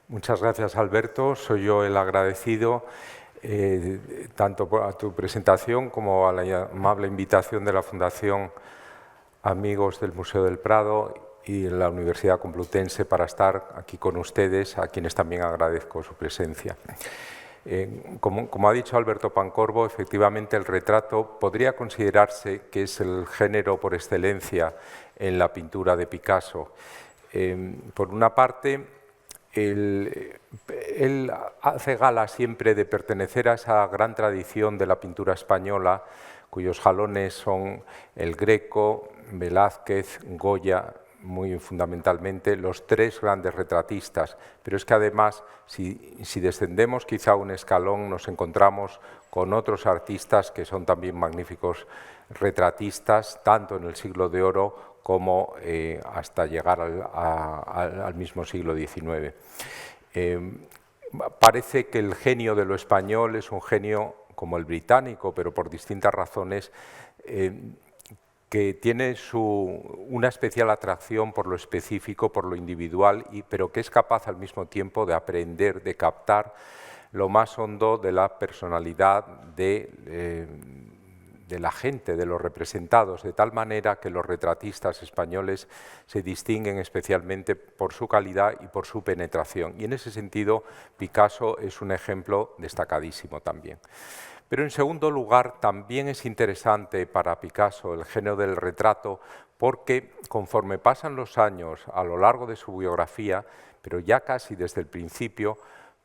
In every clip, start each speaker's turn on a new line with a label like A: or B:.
A: Muchas gracias, Alberto. Soy yo el agradecido tanto a tu presentación como a la amable invitación de la Fundación Amigos del Museo del Prado y la Universidad Complutense para estar aquí con ustedes, a quienes también agradezco su presencia. Como ha dicho Alberto Pancorbo, efectivamente el retrato podría considerarse que es el género por excelencia en la pintura de Picasso. Por una parte, él hace gala siempre de pertenecer a esa gran tradición de la pintura española, cuyos jalones son el Greco, Velázquez, Goya, muy fundamentalmente, los tres grandes retratistas. Pero es que además, si descendemos quizá un escalón, nos encontramos con otros artistas que son también magníficos retratistas, tanto en el siglo de oro como hasta llegar al mismo siglo XIX. Parece que el genio de lo español es un genio como el británico, pero por distintas razones, que tiene una especial atracción por lo específico, por lo individual, pero que es capaz al mismo tiempo de aprender, de captar lo más hondo de la personalidad de la gente, de los representados, de tal manera que los retratistas españoles se distinguen especialmente por su calidad y por su penetración. Y en ese sentido, Picasso es un ejemplo destacadísimo también. Pero en segundo lugar, también es interesante para Picasso el género del retrato porque conforme pasan los años a lo largo de su biografía, pero ya casi desde el principio,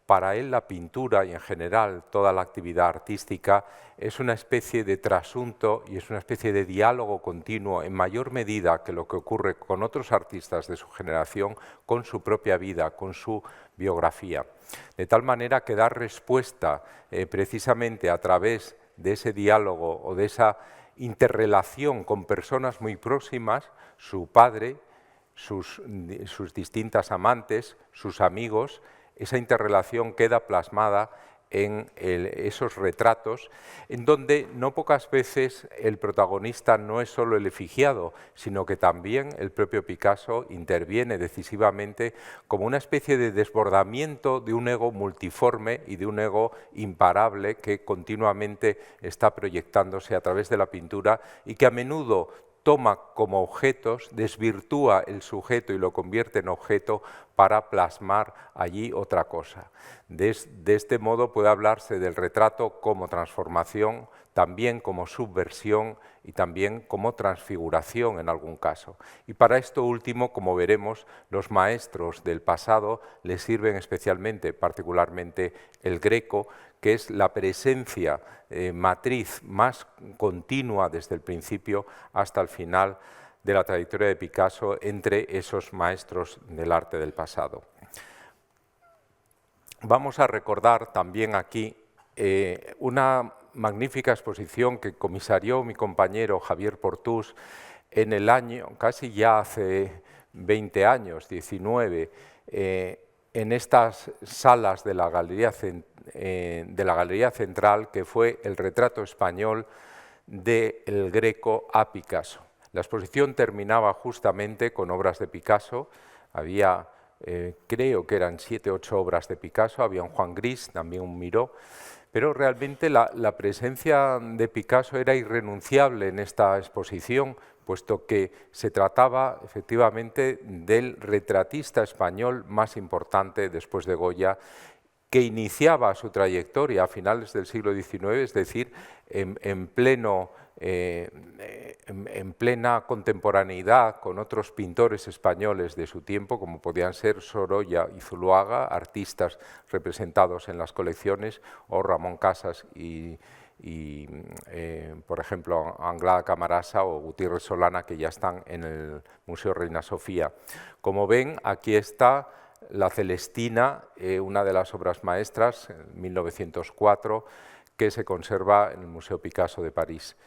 A: para él la pintura y en general toda la actividad artística es una especie de trasunto y es una especie de diálogo continuo en mayor medida que lo que ocurre con otros artistas de su generación, con su propia vida, con su biografía. De tal manera que dar respuesta precisamente a través de ese diálogo o de esa interrelación con personas muy próximas, su padre, sus distintas amantes, sus amigos, esa interrelación queda plasmada en esos retratos, en donde no pocas veces el protagonista no es solo el efigiado, sino que también el propio Picasso interviene decisivamente como una especie de desbordamiento de un ego multiforme y de un ego imparable que continuamente está proyectándose a través de la pintura y que a menudo toma como objetos, desvirtúa el sujeto y lo convierte en objeto para plasmar allí otra cosa. De este modo puede hablarse del retrato como transformación, también como subversión y también como transfiguración en algún caso. Y para esto último, como veremos, los maestros del pasado les sirven especialmente, particularmente el Greco, que es la presencia matriz más continua desde el principio hasta el final de la trayectoria de Picasso entre esos maestros del arte del pasado. Vamos a recordar también aquí una magnífica exposición que comisarió mi compañero Javier Portús en el año, casi ya hace 20 años, 19, en estas salas de la Galería Central, que fue el retrato español del Greco a Picasso. La exposición terminaba justamente con obras de Picasso, había, creo que eran 7 o 8 obras de Picasso, había un Juan Gris, también un Miró, pero realmente la presencia de Picasso era irrenunciable en esta exposición, puesto que se trataba efectivamente del retratista español más importante después de Goya, que iniciaba su trayectoria a finales del siglo XIX, es decir, en plena contemporaneidad con otros pintores españoles de su tiempo, como podían ser Sorolla y Zuloaga, artistas representados en las colecciones, o Ramón Casas y por ejemplo, Anglada Camarasa o Gutiérrez Solana, que ya están en el Museo Reina Sofía. Como ven, aquí está la Celestina, una de las obras maestras, en 1904, que se conserva en el Museo Picasso de París.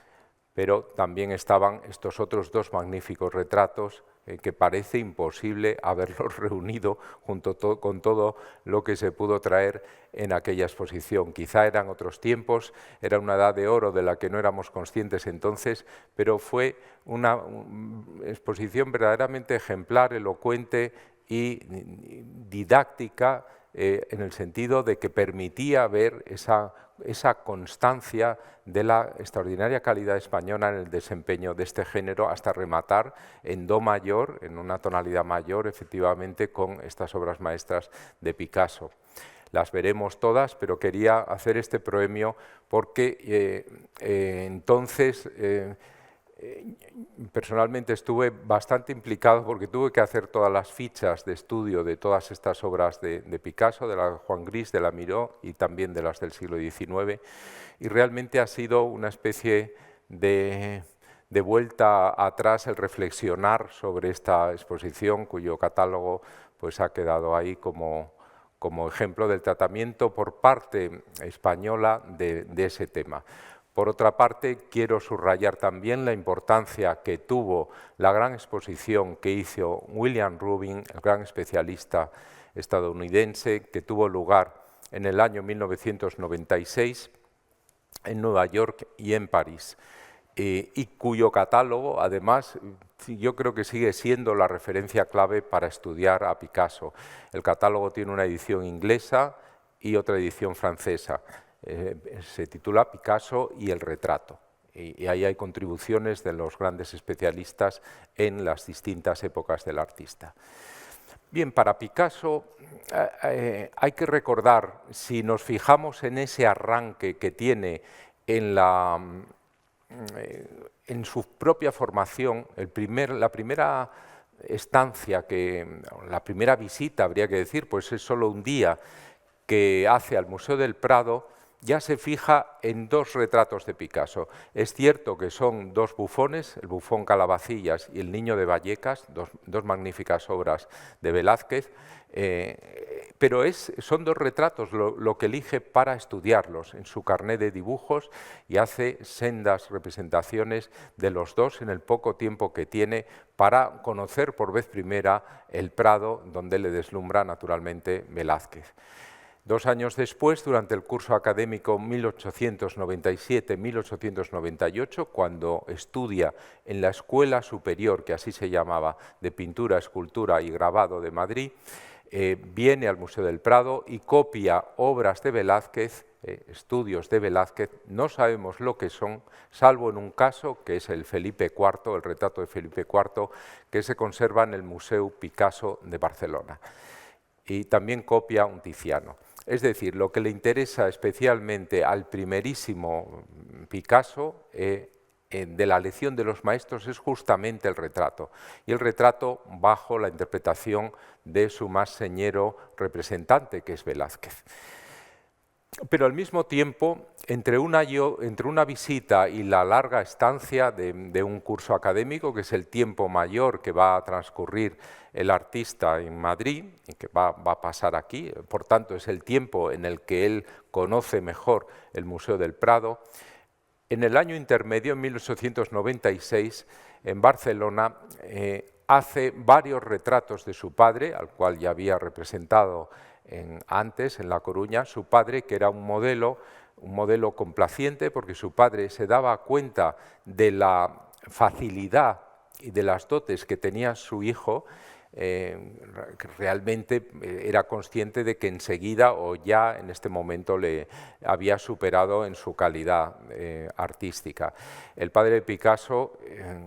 A: Pero también estaban estos otros dos magníficos retratos que parece imposible haberlos reunido junto con todo lo que se pudo traer en aquella exposición. Quizá eran otros tiempos, era una edad de oro de la que no éramos conscientes entonces, pero fue una exposición verdaderamente ejemplar, elocuente y didáctica en el sentido de que permitía ver esa constancia de la extraordinaria calidad española en el desempeño de este género, hasta rematar en do mayor, en una tonalidad mayor, efectivamente, con estas obras maestras de Picasso. Las veremos todas, pero quería hacer este proemio porque entonces personalmente estuve bastante implicado, porque tuve que hacer todas las fichas de estudio de todas estas obras de Picasso, de la de Juan Gris, de la Miró y también de las del siglo XIX, y realmente ha sido una especie de vuelta atrás el reflexionar sobre esta exposición, cuyo catálogo pues ha quedado ahí como ejemplo del tratamiento por parte española de ese tema. Por otra parte, quiero subrayar también la importancia que tuvo la gran exposición que hizo William Rubin, el gran especialista estadounidense, que tuvo lugar en el año 1996 en Nueva York y en París, y cuyo catálogo, además, yo creo que sigue siendo la referencia clave para estudiar a Picasso. El catálogo tiene una edición inglesa y otra edición francesa. Se titula Picasso y el retrato. Y ahí hay contribuciones de los grandes especialistas en las distintas épocas del artista. Bien, para Picasso hay que recordar, si nos fijamos en ese arranque que tiene en su propia formación, la primera estancia, la primera visita, habría que decir, pues es solo un día, que hace al Museo del Prado, ya se fija en dos retratos de Picasso. Es cierto que son dos bufones, el bufón Calabacillas y el Niño de Vallecas, dos magníficas obras de Velázquez, pero son dos retratos lo que elige para estudiarlos en su carné de dibujos, y hace sendas representaciones de los dos en el poco tiempo que tiene para conocer por vez primera el Prado, donde le deslumbra naturalmente Velázquez. 2 años después, durante el curso académico 1897-1898, cuando estudia en la Escuela Superior, que así se llamaba, de Pintura, Escultura y Grabado de Madrid, viene al Museo del Prado y copia obras de Velázquez, estudios de Velázquez. No sabemos lo que son, salvo en un caso, que es el Felipe IV, el retrato de Felipe IV, que se conserva en el Museu Picasso de Barcelona. Y también copia un Tiziano. Es decir, lo que le interesa especialmente al primerísimo Picasso de la lección de los maestros es justamente el retrato, y el retrato bajo la interpretación de su más señero representante, que es Velázquez. Pero al mismo tiempo, entre una visita y la larga estancia de un curso académico, que es el tiempo mayor que va a transcurrir el artista en Madrid y que va a pasar aquí, por tanto es el tiempo en el que él conoce mejor el Museo del Prado, en el año intermedio, en 1896, en Barcelona, hace varios retratos de su padre, al cual ya había representado antes en La Coruña, su padre, que era un modelo complaciente, porque su padre se daba cuenta de la facilidad y de las dotes que tenía su hijo, realmente era consciente de que enseguida o ya en este momento le había superado en su calidad artística. El padre de Picasso,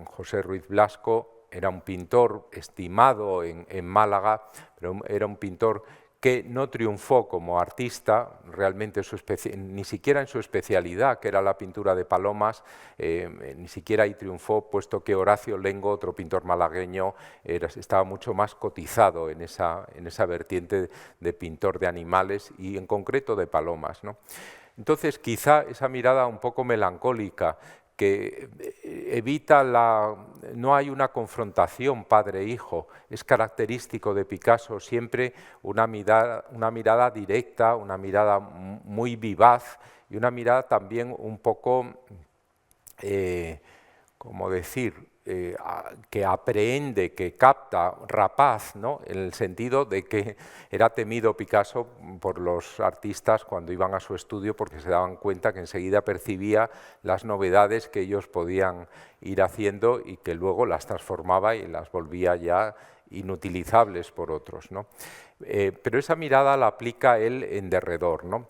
A: José Ruiz Blasco, era un pintor estimado en Málaga, pero era un pintor que no triunfó como artista, realmente ni siquiera en su especialidad, que era la pintura de palomas, ni siquiera ahí triunfó, puesto que Horacio Lengo, otro pintor malagueño, estaba mucho más cotizado en esa vertiente de pintor de animales y en concreto de palomas, ¿no? Entonces, quizá esa mirada un poco melancólica que evita no hay una confrontación padre-hijo, es característico de Picasso siempre una mirada directa, una mirada muy vivaz y una mirada también un poco, ¿cómo decir?, que aprehende, que capta, rapaz, ¿no?, en el sentido de que era temido Picasso por los artistas cuando iban a su estudio, porque se daban cuenta que enseguida percibía las novedades que ellos podían ir haciendo y que luego las transformaba y las volvía ya inutilizables por otros, ¿no? Pero esa mirada la aplica él en derredor, ¿no?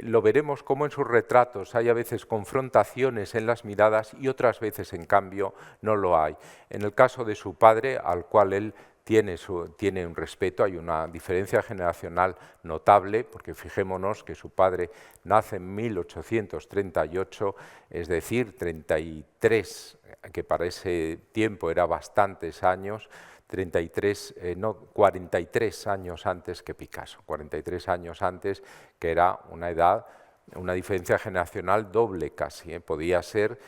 A: Lo veremos como en sus retratos hay a veces confrontaciones en las miradas y otras veces, en cambio, no lo hay. En el caso de su padre, al cual él tiene un respeto, hay una diferencia generacional notable, porque fijémonos que su padre nace en 1838, es decir, 33, que para ese tiempo era bastantes años, 43 años antes que Picasso, 43 años antes, que era una edad, una diferencia generacional doble casi, podía ser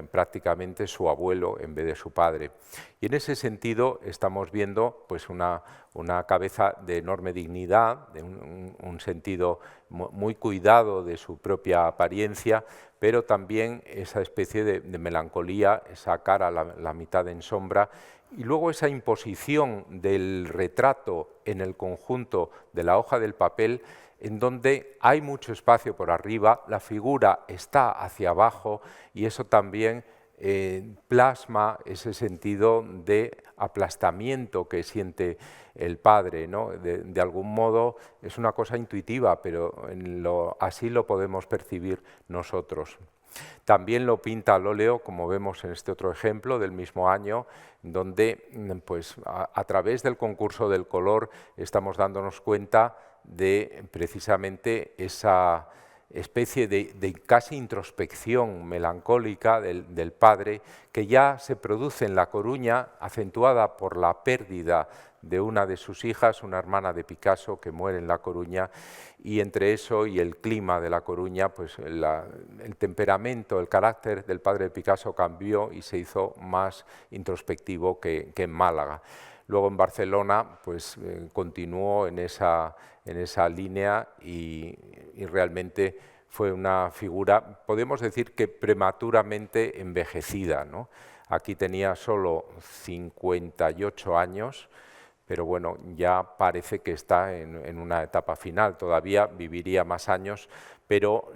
A: prácticamente su abuelo en vez de su padre. Y en ese sentido estamos viendo pues, una cabeza de enorme dignidad, de un sentido muy cuidado de su propia apariencia, pero también esa especie de melancolía, esa cara la mitad en sombra, y luego esa imposición del retrato en el conjunto de la hoja del papel, en donde hay mucho espacio por arriba, la figura está hacia abajo y eso también plasma ese sentido de aplastamiento que siente el padre, ¿no? De algún modo es una cosa intuitiva, pero así lo podemos percibir nosotros. También lo pinta al óleo, como vemos en este otro ejemplo del mismo año, donde pues, a través del concurso del color estamos dándonos cuenta de precisamente esa especie de casi introspección melancólica del padre que ya se produce en La Coruña, acentuada por la pérdida de una de sus hijas, una hermana de Picasso que muere en La Coruña, y entre eso y el clima de La Coruña, pues el temperamento, el carácter del padre de Picasso cambió y se hizo más introspectivo que en Málaga. Luego en Barcelona pues, continuó en esa línea y realmente fue una figura, podemos decir que prematuramente envejecida, ¿no? Aquí tenía solo 58 años, pero bueno, ya parece que está en una etapa final, todavía viviría más años, pero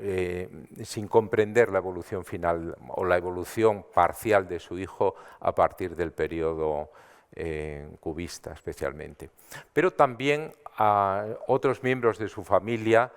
A: sin comprender la evolución final o la evolución parcial de su hijo a partir del periodo cubista especialmente. Pero también a otros miembros de su familia,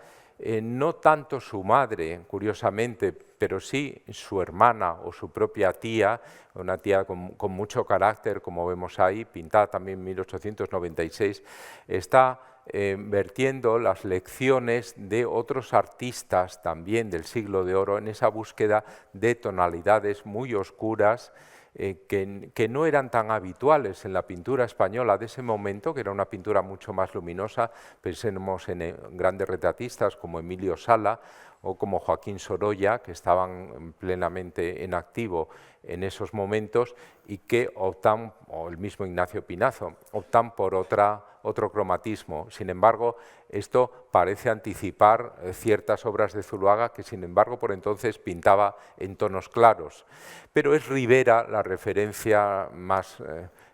A: no tanto su madre, curiosamente, pero sí su hermana o su propia tía, una tía con mucho carácter, como vemos ahí, pintada también en 1896, está vertiendo las lecciones de otros artistas también del siglo de oro en esa búsqueda de tonalidades muy oscuras, que no eran tan habituales en la pintura española de ese momento, que era una pintura mucho más luminosa. Pensemos en grandes retratistas como Emilio Sala o como Joaquín Sorolla, que estaban plenamente en activo en esos momentos y que optan, o el mismo Ignacio Pinazo, optan por otro cromatismo. Sin embargo, esto parece anticipar ciertas obras de Zuloaga que, sin embargo, por entonces pintaba en tonos claros. Pero es Rivera la referencia más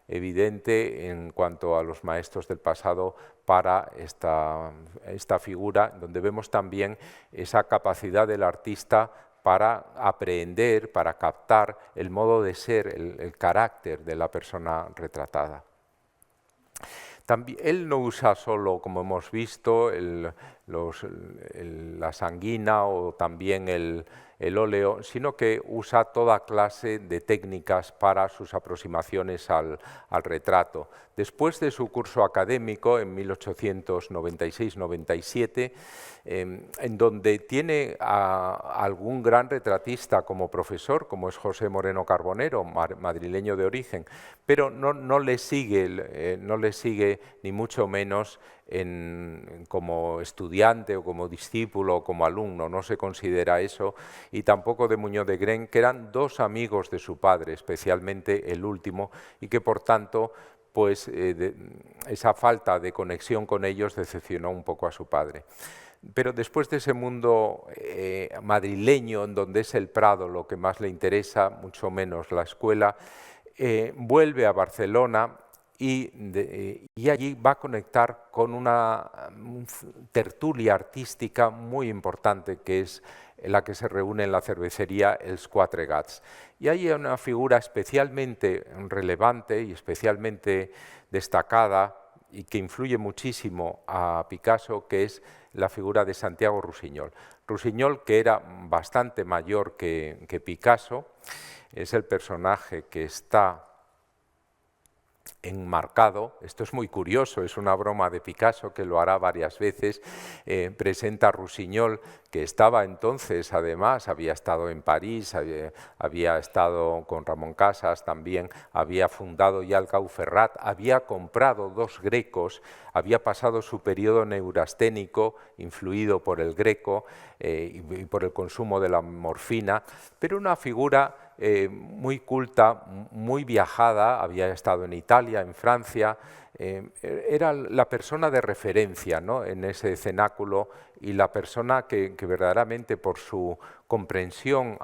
A: evidente en cuanto a los maestros del pasado para esta figura, donde vemos también esa capacidad del artista para aprehender, para captar el modo de ser, el carácter de la persona retratada. También, él no usa solo, como hemos visto, la sanguina o también el óleo, sino que usa toda clase de técnicas para sus aproximaciones al retrato. Después de su curso académico en 1896-97, en donde tiene a algún gran retratista como profesor, como es José Moreno Carbonero, madrileño de origen, pero no le sigue ni mucho menos como estudiante o como discípulo o como alumno, no se considera eso, y tampoco de Muñoz de Gren, que eran dos amigos de su padre, especialmente el último, y que por tanto pues, esa falta de conexión con ellos decepcionó un poco a su padre. Pero después de ese mundo madrileño, en donde es el Prado lo que más le interesa, mucho menos la escuela, vuelve a Barcelona y allí va a conectar con una tertulia artística muy importante que es la que se reúne en la cervecería Els Quatre Gats. Y hay una figura especialmente relevante y especialmente destacada y que influye muchísimo a Picasso, que es la figura de Santiago Rusiñol. Rusiñol, que era bastante mayor que Picasso, es el personaje que está enmarcado. Esto es muy curioso, es una broma de Picasso que lo hará varias veces. Presenta a Rusiñol, que estaba entonces, además, había estado en París, había estado con Ramón Casas también, había fundado ya el Cau Ferrat, había comprado 2 Grecos, había pasado su periodo neurasténico, influido por el Greco y por el consumo de la morfina, pero una figura muy culta, muy viajada, había estado en Italia, en Francia, era la persona de referencia, ¿no?, en ese cenáculo, y la persona que verdaderamente por su comprensión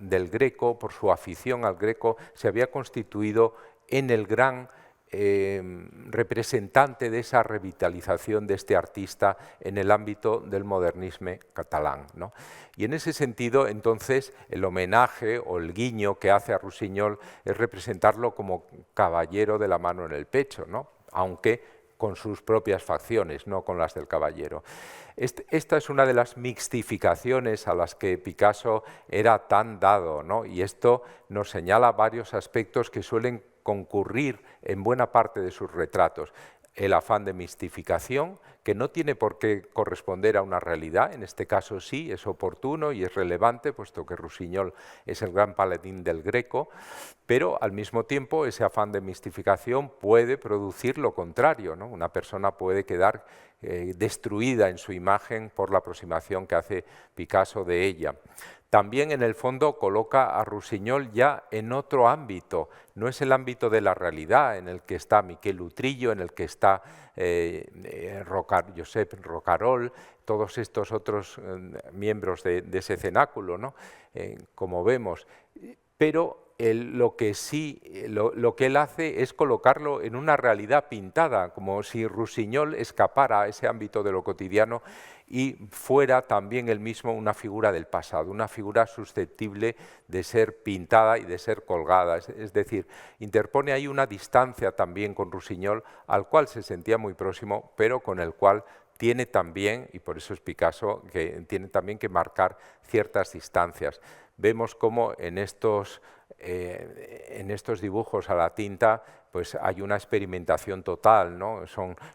A: del Greco, por su afición al Greco, se había constituido en el gran representante de esa revitalización de este artista en el ámbito del modernismo catalán, ¿no? Y en ese sentido, entonces, el homenaje o el guiño que hace a Rusiñol es representarlo como caballero de la mano en el pecho, ¿no?, aunque con sus propias facciones, no con las del caballero. Esta es una de las mixtificaciones a las que Picasso era tan dado, ¿no? Y esto nos señala varios aspectos que suelen concurrir en buena parte de sus retratos. El afán de mistificación, que no tiene por qué corresponder a una realidad, en este caso sí, es oportuno y es relevante, puesto que Rusiñol es el gran paladín del Greco, pero al mismo tiempo ese afán de mistificación puede producir lo contrario, ¿no? Una persona puede quedar destruida en su imagen por la aproximación que hace Picasso de ella. También en el fondo coloca a Rusiñol ya en otro ámbito, no es el ámbito de la realidad en el que está Miquel Utrillo, en el que está Josep Rocarol, todos estos otros miembros de ese cenáculo, ¿no?, como vemos, pero lo que él hace es colocarlo en una realidad pintada, como si Rusiñol escapara a ese ámbito de lo cotidiano y fuera también él mismo una figura del pasado, una figura susceptible de ser pintada y de ser colgada. Es decir, interpone ahí una distancia también con Rusiñol, al cual se sentía muy próximo, pero con el cual tiene también, y por eso es Picasso, que tiene también que marcar ciertas distancias. Vemos cómo en estos dibujos a la tinta pues hay una experimentación total, ¿no?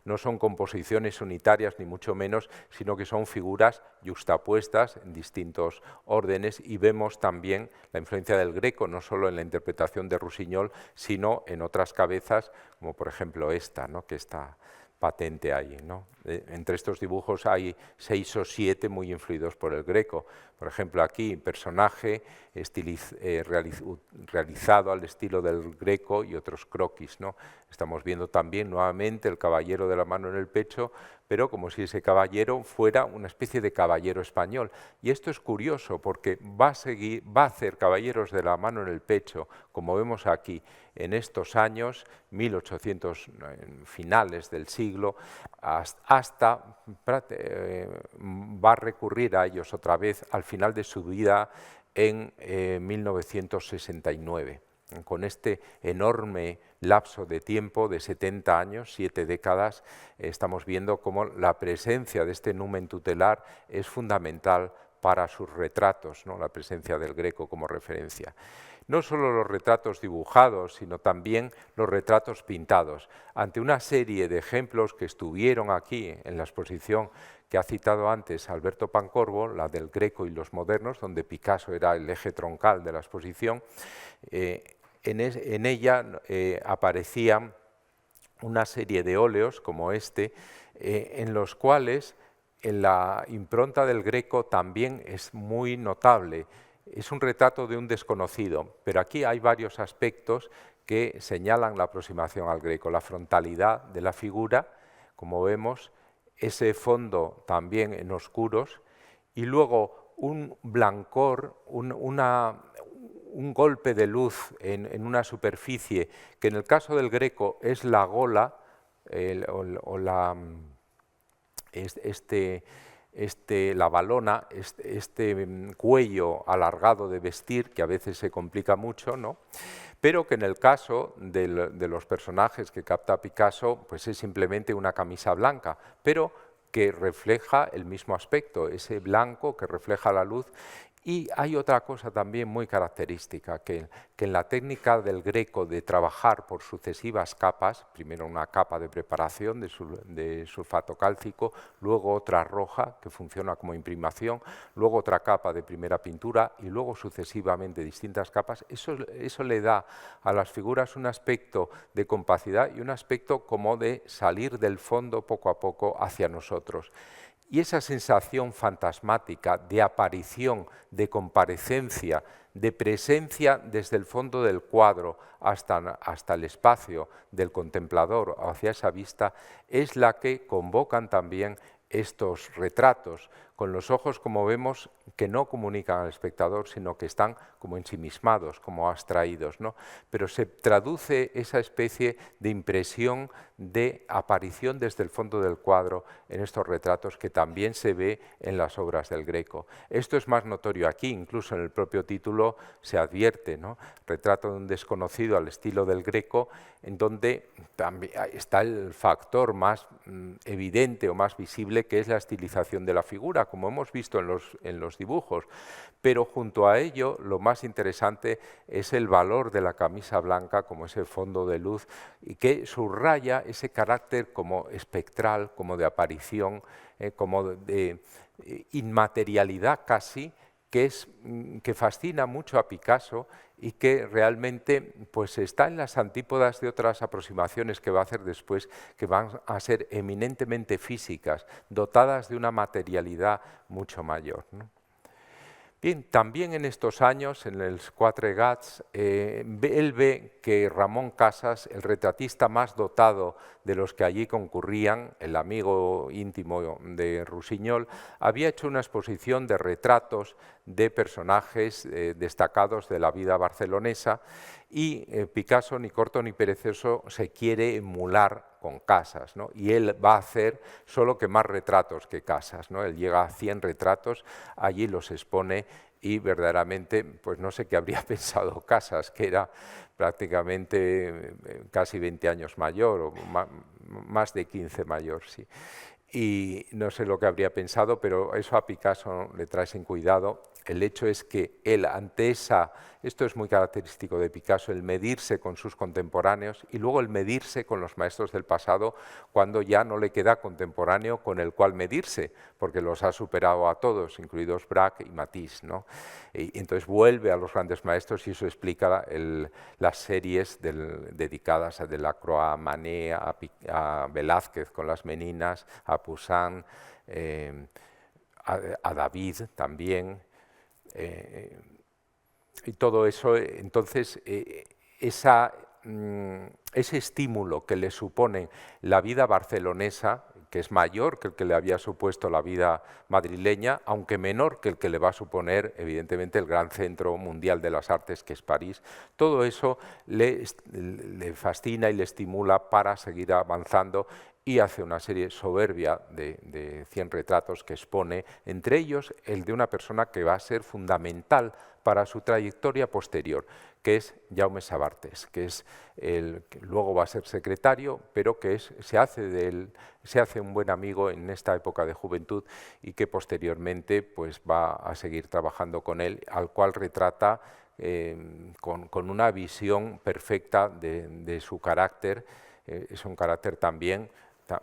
A: No son composiciones unitarias ni mucho menos, sino que son figuras yuxtapuestas en distintos órdenes, y vemos también la influencia del Greco, no solo en la interpretación de Rusiñol, sino en otras cabezas, como por ejemplo esta, ¿no?, que está patente ahí, ¿no? Entre estos dibujos hay 6 o 7 muy influidos por el Greco. Por ejemplo, aquí, personaje realizado al estilo del Greco y otros croquis, ¿no? Estamos viendo también nuevamente el caballero de la mano en el pecho, pero como si ese caballero fuera una especie de caballero español. Y esto es curioso porque va a hacer caballeros de la mano en el pecho, como vemos aquí, en estos años, 1800, finales del siglo, hasta va a recurrir a ellos otra vez al final de su vida en 1969. Con este enorme lapso de tiempo de 70 años, 7 décadas, estamos viendo cómo la presencia de este numen tutelar es fundamental para sus retratos, ¿no?, la presencia del Greco como referencia. No solo los retratos dibujados, sino también los retratos pintados. Ante una serie de ejemplos que estuvieron aquí en la exposición que ha citado antes Alberto Pancorbo, la del Greco y los modernos, donde Picasso era el eje troncal de la exposición, en ella aparecían una serie de óleos como este, en los cuales la impronta del Greco también es muy notable. Es un retrato de un desconocido, pero aquí hay varios aspectos que señalan la aproximación al Greco. La frontalidad de la figura, como vemos, ese fondo también en oscuros, y luego un blancor, una un golpe de luz en una superficie, que en el caso del Greco es la gola, la balona, cuello alargado de vestir, que a veces se complica mucho, ¿no? Pero que en el caso de los personajes que capta Picasso, pues es simplemente una camisa blanca, pero que refleja el mismo aspecto, ese blanco que refleja la luz. Y hay otra cosa también muy característica, que en la técnica del Greco de trabajar por sucesivas capas, primero una capa de preparación de sulfato cálcico, luego otra roja que funciona como imprimación, luego otra capa de primera pintura y luego sucesivamente distintas capas, eso le da a las figuras un aspecto de compacidad y un aspecto como de salir del fondo poco a poco hacia nosotros. Y esa sensación fantasmática de aparición, de comparecencia, de presencia desde el fondo del cuadro hasta el espacio del contemplador hacia esa vista, es la que convocan también estos retratos, con los ojos, como vemos, que no comunican al espectador, sino que están como ensimismados, como abstraídos, ¿no? Pero se traduce esa especie de impresión de aparición desde el fondo del cuadro en estos retratos, que también se ve en las obras del Greco. Esto es más notorio aquí, incluso en el propio título se advierte, ¿no? Retrato de un desconocido al estilo del Greco, en donde también está el factor más evidente o más visible, que es la estilización de la figura, como hemos visto en los dibujos, pero junto a ello lo más interesante es el valor de la camisa blanca como ese fondo de luz y que subraya ese carácter como espectral, como de aparición, como de inmaterialidad casi, que fascina mucho a Picasso y que realmente pues, está en las antípodas de otras aproximaciones que va a hacer después, que van a ser eminentemente físicas, dotadas de una materialidad mucho mayor, ¿no? Bien, también en estos años, en los Quatre Gats, él ve que Ramón Casas, el retratista más dotado de los que allí concurrían, el amigo íntimo de Rusiñol, había hecho una exposición de retratos de personajes destacados de la vida barcelonesa y Picasso, ni corto ni perezoso, se quiere emular con Casas, ¿no? Y él va a hacer solo que más retratos que Casas, ¿no? Él llega a 100 retratos, allí los expone y verdaderamente, pues no sé qué habría pensado Casas, que era prácticamente casi 20 años mayor, o más de 15 mayor, sí. Y no sé lo que habría pensado, pero eso a Picasso le trae sin cuidado. El hecho es que él, ante esto es muy característico de Picasso, el medirse con sus contemporáneos y luego el medirse con los maestros del pasado cuando ya no le queda contemporáneo con el cual medirse, porque los ha superado a todos, incluidos Braque y Matisse, ¿no? Y entonces vuelve a los grandes maestros y eso explica las series dedicadas a Delacroix, a Manet, a Velázquez con las Meninas, a Poussin, a David también. Y todo eso, entonces, ese estímulo que le supone la vida barcelonesa, que es mayor que el que le había supuesto la vida madrileña, aunque menor que el que le va a suponer, evidentemente, el gran centro mundial de las artes, que es París, todo eso le fascina y le estimula para seguir avanzando y hace una serie soberbia de 100 retratos que expone, entre ellos el de una persona que va a ser fundamental para su trayectoria posterior, que es Jaume Sabartés, que luego va a ser secretario, pero que se hace un buen amigo en esta época de juventud y que posteriormente pues, va a seguir trabajando con él, al cual retrata con una visión perfecta de su carácter. Es un carácter también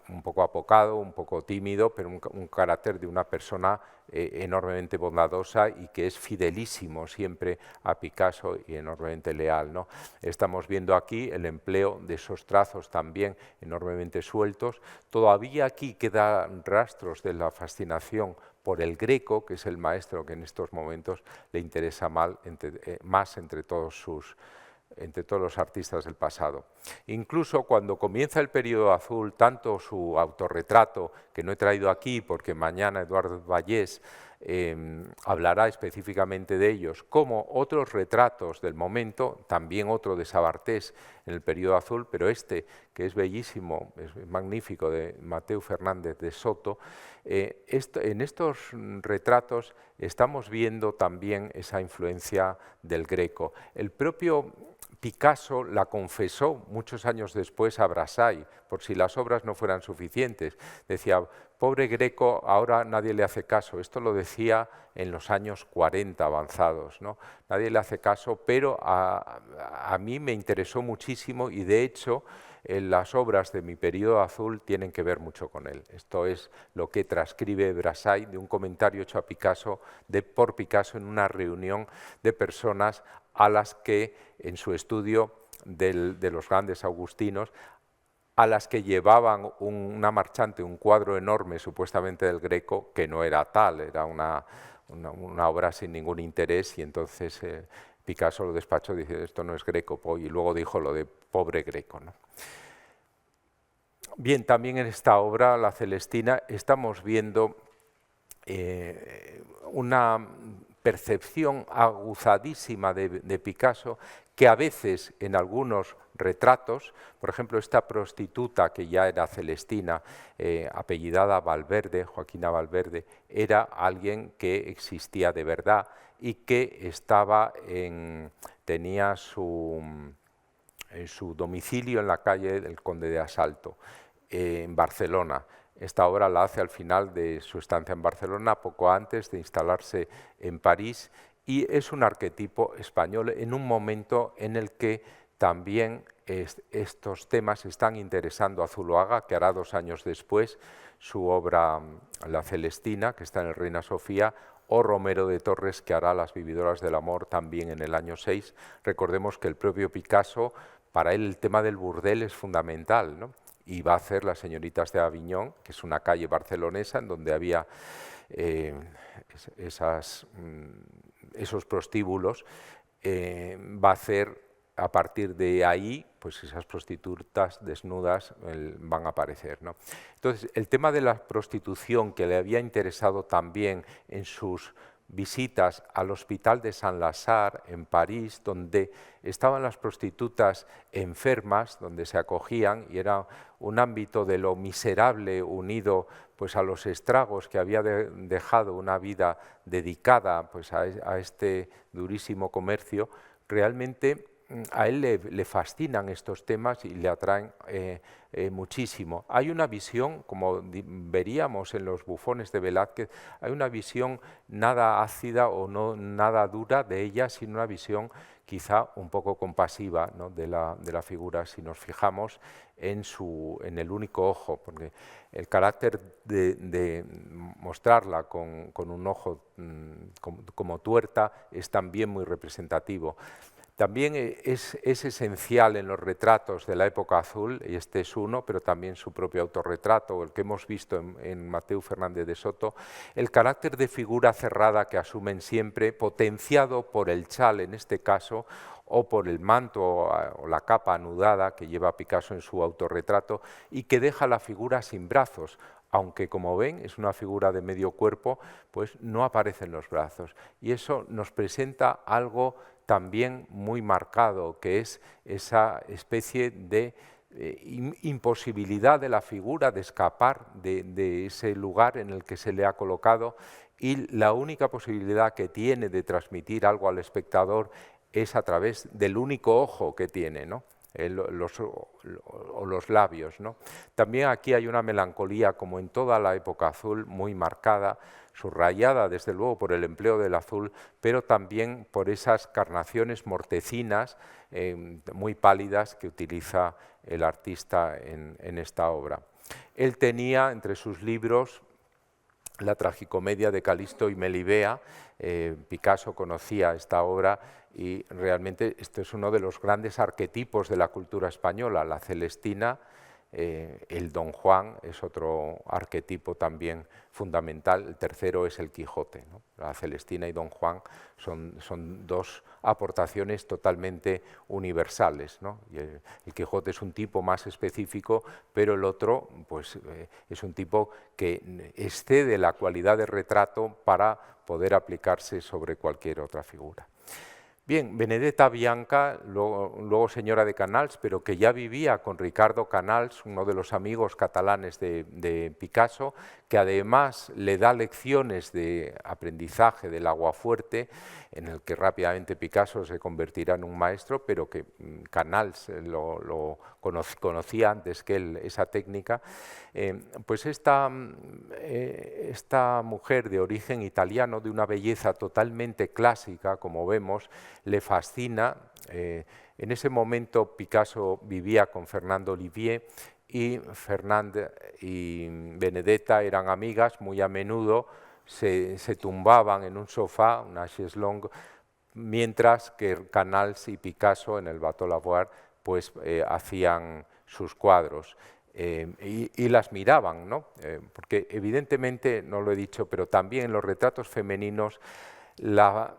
A: un poco apocado, un poco tímido, pero un carácter de una persona enormemente bondadosa y que es fidelísimo siempre a Picasso y enormemente leal, ¿no? Estamos viendo aquí el empleo de esos trazos también enormemente sueltos. Todavía aquí quedan rastros de la fascinación por el Greco, que es el maestro que en estos momentos le interesa más entre todos los artistas del pasado. Incluso cuando comienza el periodo azul, tanto su autorretrato, que no he traído aquí porque mañana Eduardo Vallés hablará específicamente de ellos, como otros retratos del momento, también otro de Sabartés en el periodo azul, pero este, que es bellísimo, es magnífico, de Mateu Fernández de Soto. En estos retratos estamos viendo también esa influencia del Greco. El propio Picasso la confesó muchos años después a Brassai, por si las obras no fueran suficientes. Decía, pobre Greco, ahora nadie le hace caso. Esto lo decía en los años 40 avanzados, ¿no? Nadie le hace caso, pero a mí me interesó muchísimo y de hecho las obras de mi periodo azul tienen que ver mucho con él. Esto es lo que transcribe Brassai de un comentario hecho a Picasso, por Picasso en una reunión de personas a las que en su estudio de los grandes agustinos, a las que llevaban una marchante un cuadro enorme supuestamente del Greco, que no era tal, era una obra sin ningún interés, y entonces Picasso lo despachó, dice, esto no es Greco, y luego dijo lo de pobre Greco, ¿no? Bien, también en esta obra, La Celestina, estamos viendo una percepción aguzadísima de Picasso, que a veces en algunos retratos, por ejemplo, esta prostituta que ya era Celestina, apellidada Valverde, Joaquina Valverde, era alguien que existía de verdad y que tenía su domicilio en la calle del Conde de Asalto, en Barcelona. Esta obra la hace al final de su estancia en Barcelona, poco antes de instalarse en París, y es un arquetipo español en un momento en el que también estos temas están interesando a Zuloaga, que hará 2 años después su obra La Celestina, que está en el Reina Sofía, o Romero de Torres, que hará Las Vividoras del Amor también en el año 6. Recordemos que el propio Picasso, para él el tema del burdel es fundamental, ¿no? Y va a hacer Las Señoritas de Aviñón, que es una calle barcelonesa en donde había esos prostíbulos. Va a hacer, a partir de ahí, pues esas prostitutas desnudas van a aparecer, ¿no? Entonces, el tema de la prostitución, que le había interesado también en sus visitas al Hospital de Saint-Lazare en París, donde estaban las prostitutas enfermas, donde se acogían, y era un ámbito de lo miserable unido pues a los estragos que había dejado una vida dedicada pues a este durísimo comercio. Realmente a él le fascinan estos temas y le atraen muchísimo. Hay una visión, como veríamos en los bufones de Velázquez, hay una visión nada ácida o no nada dura de ella, sino una visión quizá un poco compasiva, ¿no?, de la figura, si nos fijamos en el único ojo, porque el carácter de mostrarla con un ojo como tuerta es también muy representativo. También es esencial en los retratos de la época azul, y este es uno, pero también su propio autorretrato, el que hemos visto en Mateu Fernández de Soto, el carácter de figura cerrada que asumen siempre, potenciado por el chal en este caso, o por el manto o la capa anudada que lleva Picasso en su autorretrato y que deja la figura sin brazos, aunque como ven es una figura de medio cuerpo, pues no aparecen los brazos. Y eso nos presenta algo también muy marcado, que es esa especie de imposibilidad de la figura de escapar de ese lugar en el que se le ha colocado, y la única posibilidad que tiene de transmitir algo al espectador es a través del único ojo que tiene, ¿no?, los labios, ¿no? También aquí hay una melancolía, como en toda la época azul, muy marcada, subrayada desde luego por el empleo del azul, pero también por esas carnaciones mortecinas muy pálidas que utiliza el artista en esta obra. Él tenía entre sus libros la tragicomedia de Calisto y Melibea. Picasso conocía esta obra y realmente esto es uno de los grandes arquetipos de la cultura española, la Celestina, el Don Juan es otro arquetipo también fundamental. El tercero es el Quijote, ¿no? La Celestina y Don Juan son dos aportaciones totalmente universales, ¿no? Y el Quijote es un tipo más específico, pero el otro pues, es un tipo que excede la cualidad de retrato para poder aplicarse sobre cualquier otra figura. Bien, Benedetta Bianca, luego señora de Canals, pero que ya vivía con Ricardo Canals, uno de los amigos catalanes de Picasso, que además le da lecciones de aprendizaje del aguafuerte, en el que rápidamente Picasso se convertirá en un maestro, pero que Canals lo conocía antes que él esa técnica. Pues esta mujer de origen italiano, de una belleza totalmente clásica, como vemos, le fascina. En ese momento Picasso vivía con Fernando Olivier y Fernand y Benedetta eran amigas. Muy a menudo se tumbaban en un sofá, una chaise longue, mientras que Canals y Picasso en el Bateau Lavoir pues, hacían sus cuadros. Y las miraban, ¿no? Porque evidentemente, no lo he dicho, pero también en los retratos femeninos la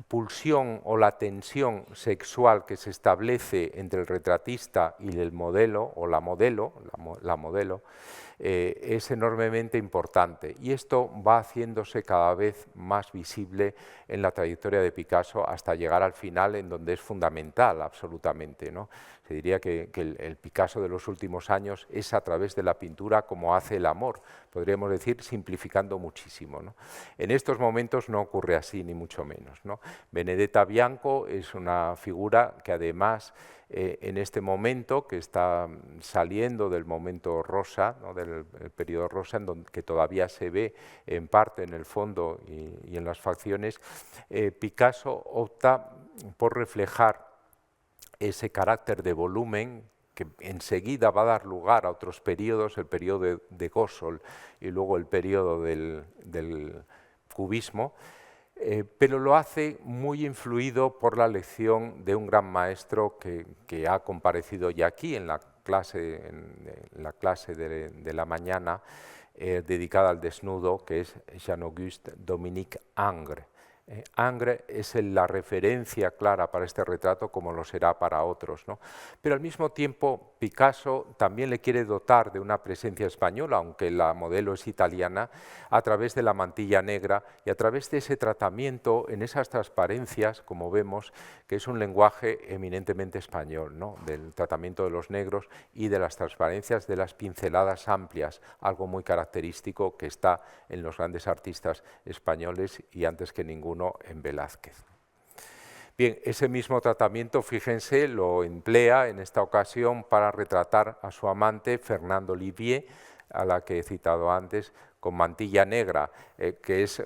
A: pulsión o la tensión sexual que se establece entre el retratista y el modelo o la modelo, es enormemente importante, y esto va haciéndose cada vez más visible en la trayectoria de Picasso hasta llegar al final, en donde es fundamental absolutamente, ¿no? Se diría que el Picasso de los últimos años es a través de la pintura como hace el amor, podríamos decir, simplificando muchísimo, ¿no? En estos momentos no ocurre así, ni mucho menos, ¿no? Benedetta Bianco es una figura que además en este momento, que está saliendo del momento rosa, ¿no? Del periodo rosa, en donde, que todavía se ve en parte en el fondo y en las facciones, Picasso opta por reflejar ese carácter de volumen que enseguida va a dar lugar a otros periodos, el periodo de Gossol y luego el periodo del cubismo, pero lo hace muy influido por la lección de un gran maestro que ha comparecido ya aquí en la clase, de la mañana dedicada al desnudo, que es Jean-Auguste Dominique Ingres. Ingres es la referencia clara para este retrato, como lo será para otros, ¿no? Pero al mismo tiempo Picasso también le quiere dotar de una presencia española, aunque la modelo es italiana, a través de la mantilla negra y a través de ese tratamiento en esas transparencias, como vemos, que es un lenguaje eminentemente español, ¿no? Del tratamiento de los negros y de las transparencias, de las pinceladas amplias, algo muy característico que está en los grandes artistas españoles y antes que ninguno en Velázquez. Bien, ese mismo tratamiento, fíjense, lo emplea en esta ocasión para retratar a su amante, Fernand Olivier, a la que he citado antes, con mantilla negra, que es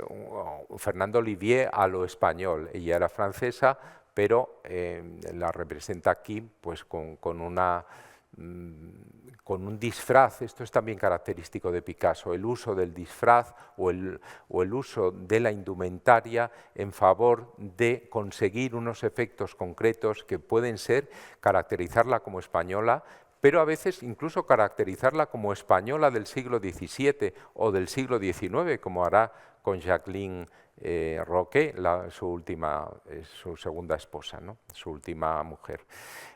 A: Fernand Olivier a lo español. Ella era francesa, pero la representa aquí pues, con un disfraz. Esto es también característico de Picasso, el uso del disfraz o el uso de la indumentaria en favor de conseguir unos efectos concretos que pueden ser caracterizarla como española, pero a veces incluso caracterizarla como española del siglo XVII o del siglo XIX, como hará con Jacqueline Roque, su segunda esposa, ¿no? Su última mujer.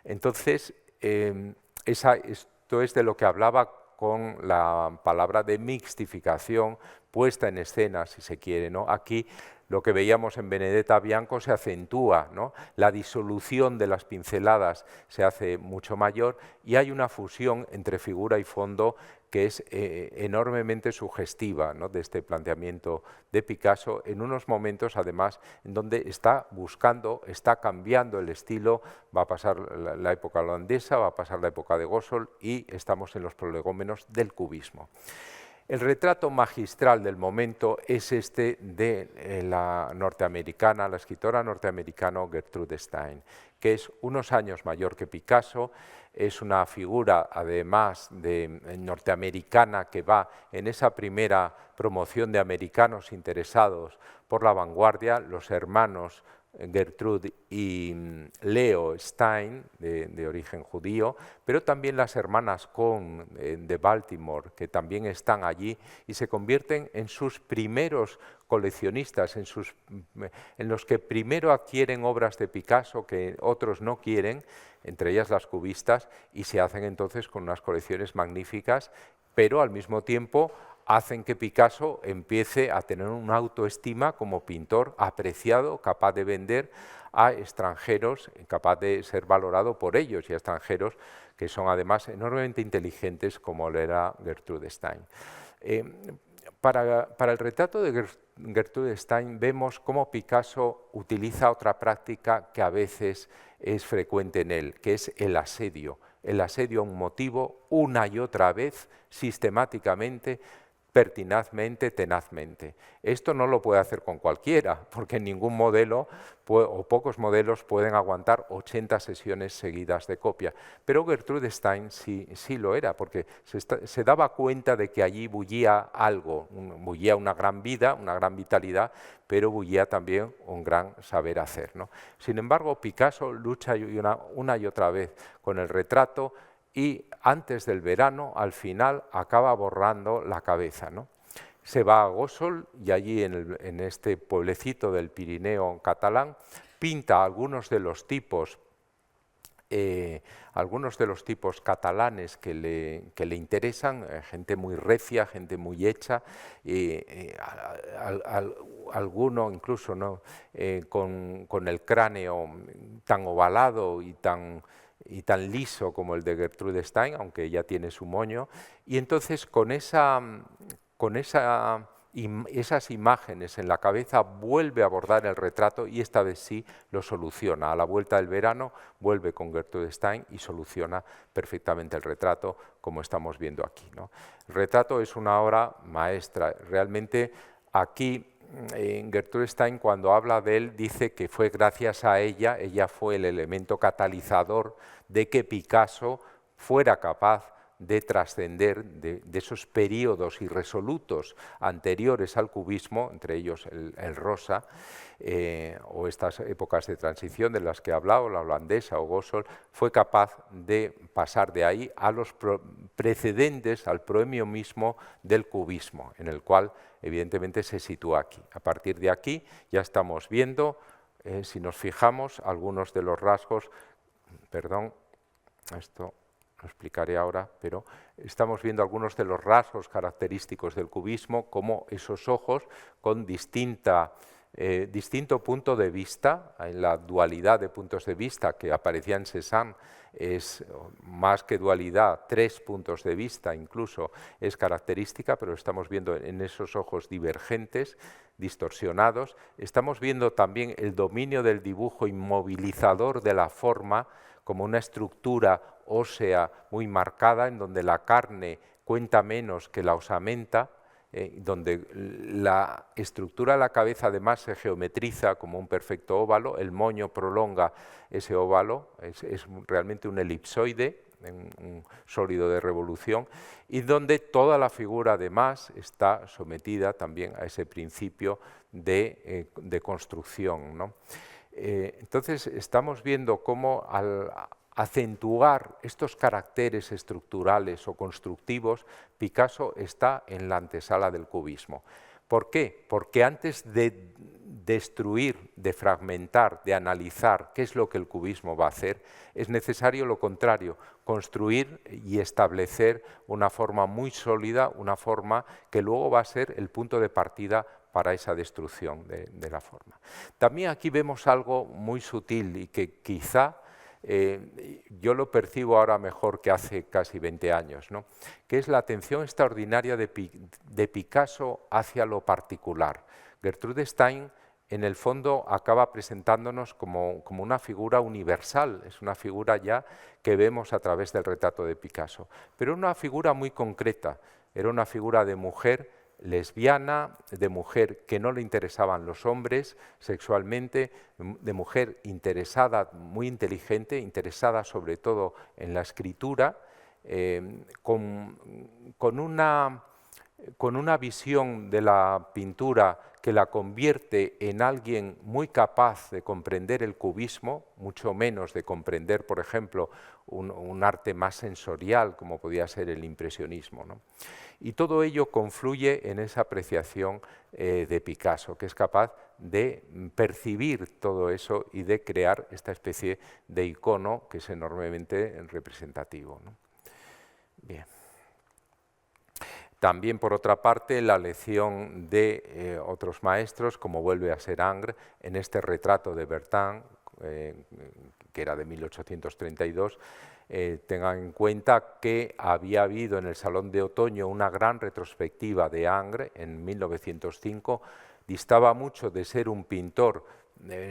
A: Entonces, esto es de lo que hablaba con la palabra de mixtificación, puesta en escena, si se quiere, ¿no? Aquí lo que veíamos en Benedetta Bianco se acentúa, ¿no? La disolución de las pinceladas se hace mucho mayor y hay una fusión entre figura y fondo que es enormemente sugestiva, ¿no? De este planteamiento de Picasso, en unos momentos además en donde está buscando, está cambiando el estilo, va a pasar la época holandesa, va a pasar la época de Gossol y estamos en los prolegómenos del cubismo. El retrato magistral del momento es este de la norteamericana, la escritora norteamericana Gertrude Stein, que es unos años mayor que Picasso, es una figura además norteamericana que va en esa primera promoción de americanos interesados por la vanguardia, los hermanos Gertrude y Leo Stein, de origen judío, pero también las hermanas Cohn de Baltimore, que también están allí y se convierten en sus primeros coleccionistas, en los que primero adquieren obras de Picasso que otros no quieren, entre ellas las cubistas, y se hacen entonces con unas colecciones magníficas, pero al mismo tiempo hacen que Picasso empiece a tener una autoestima como pintor apreciado, capaz de vender a extranjeros, capaz de ser valorado por ellos y a extranjeros que son además enormemente inteligentes, como lo era Gertrude Stein. Para el retrato de Gertrude Stein vemos cómo Picasso utiliza otra práctica que a veces es frecuente en él, que es el asedio a un motivo una y otra vez, sistemáticamente, pertinazmente, tenazmente. Esto no lo puede hacer con cualquiera, porque ningún modelo o pocos modelos pueden aguantar 80 sesiones seguidas de copia. Pero Gertrude Stein sí lo era, porque se daba cuenta de que allí bullía algo, bullía una gran vida, una gran vitalidad, pero bullía también un gran saber hacer, ¿no? Sin embargo, Picasso lucha una y otra vez con el retrato, y antes del verano, al final, acaba borrando la cabeza, ¿no? Se va a Gósol y allí en este pueblecito del Pirineo catalán pinta algunos de los tipos catalanes que le interesan, gente muy recia, gente muy hecha, alguno incluso, ¿no? Con el cráneo tan ovalado y tan liso como el de Gertrude Stein, aunque ella tiene su moño, y entonces con esas imágenes en la cabeza vuelve a abordar el retrato y esta vez sí lo soluciona. A la vuelta del verano vuelve con Gertrude Stein y soluciona perfectamente el retrato, como estamos viendo aquí, ¿no? El retrato es una obra maestra. Realmente aquí Gertrude Stein, cuando habla de él, dice que fue gracias a ella fue el elemento catalizador de que Picasso fuera capaz de trascender de esos periodos irresolutos anteriores al cubismo, entre ellos el rosa, o estas épocas de transición de las que he hablado, la holandesa o Gósol, fue capaz de pasar de ahí a los precedentes, al proemio mismo del cubismo, en el cual evidentemente se sitúa aquí. A partir de aquí ya estamos viendo, si nos fijamos, algunos de los rasgos, perdón, esto lo explicaré ahora, pero estamos viendo algunos de los rasgos característicos del cubismo, como esos ojos con distinto punto de vista, en la dualidad de puntos de vista que aparecía en Cézanne, es más que dualidad, 3 puntos de vista incluso es característica, pero estamos viendo en esos ojos divergentes, distorsionados. Estamos viendo también el dominio del dibujo inmovilizador de la forma como una estructura ósea muy marcada, en donde la carne cuenta menos que la osamenta, donde la estructura de la cabeza además se geometriza como un perfecto óvalo, el moño prolonga ese óvalo, es realmente un elipsoide, un sólido de revolución, y donde toda la figura además está sometida también a ese principio de construcción, ¿no? Entonces estamos viendo cómo al acentuar estos caracteres estructurales o constructivos, Picasso está en la antesala del cubismo. ¿Por qué? Porque antes de destruir, de fragmentar, de analizar qué es lo que el cubismo va a hacer, es necesario lo contrario, construir y establecer una forma muy sólida, una forma que luego va a ser el punto de partida para esa destrucción de la forma. También aquí vemos algo muy sutil y que quizá yo lo percibo ahora mejor que hace casi 20 años, ¿no? Que es la atención extraordinaria de Picasso hacia lo particular. Gertrude Stein, en el fondo, acaba presentándonos como una figura universal, es una figura ya que vemos a través del retrato de Picasso, pero una figura muy concreta, era una figura de mujer lesbiana, de mujer que no le interesaban los hombres sexualmente, de mujer interesada, muy inteligente, interesada sobre todo en la escritura, con una con una visión de la pintura que la convierte en alguien muy capaz de comprender el cubismo, mucho menos de comprender, por ejemplo, un arte más sensorial como podía ser el impresionismo, ¿no? Y todo ello confluye en esa apreciación de Picasso, que es capaz de percibir todo eso y de crear esta especie de icono que es enormemente representativo, ¿no? Bien. También, por otra parte, la lección de otros maestros, como vuelve a ser Ingres, en este retrato de Bertin, que era de 1832, tengan en cuenta que había habido en el Salón de Otoño una gran retrospectiva de Ingres en 1905, distaba mucho de ser un pintor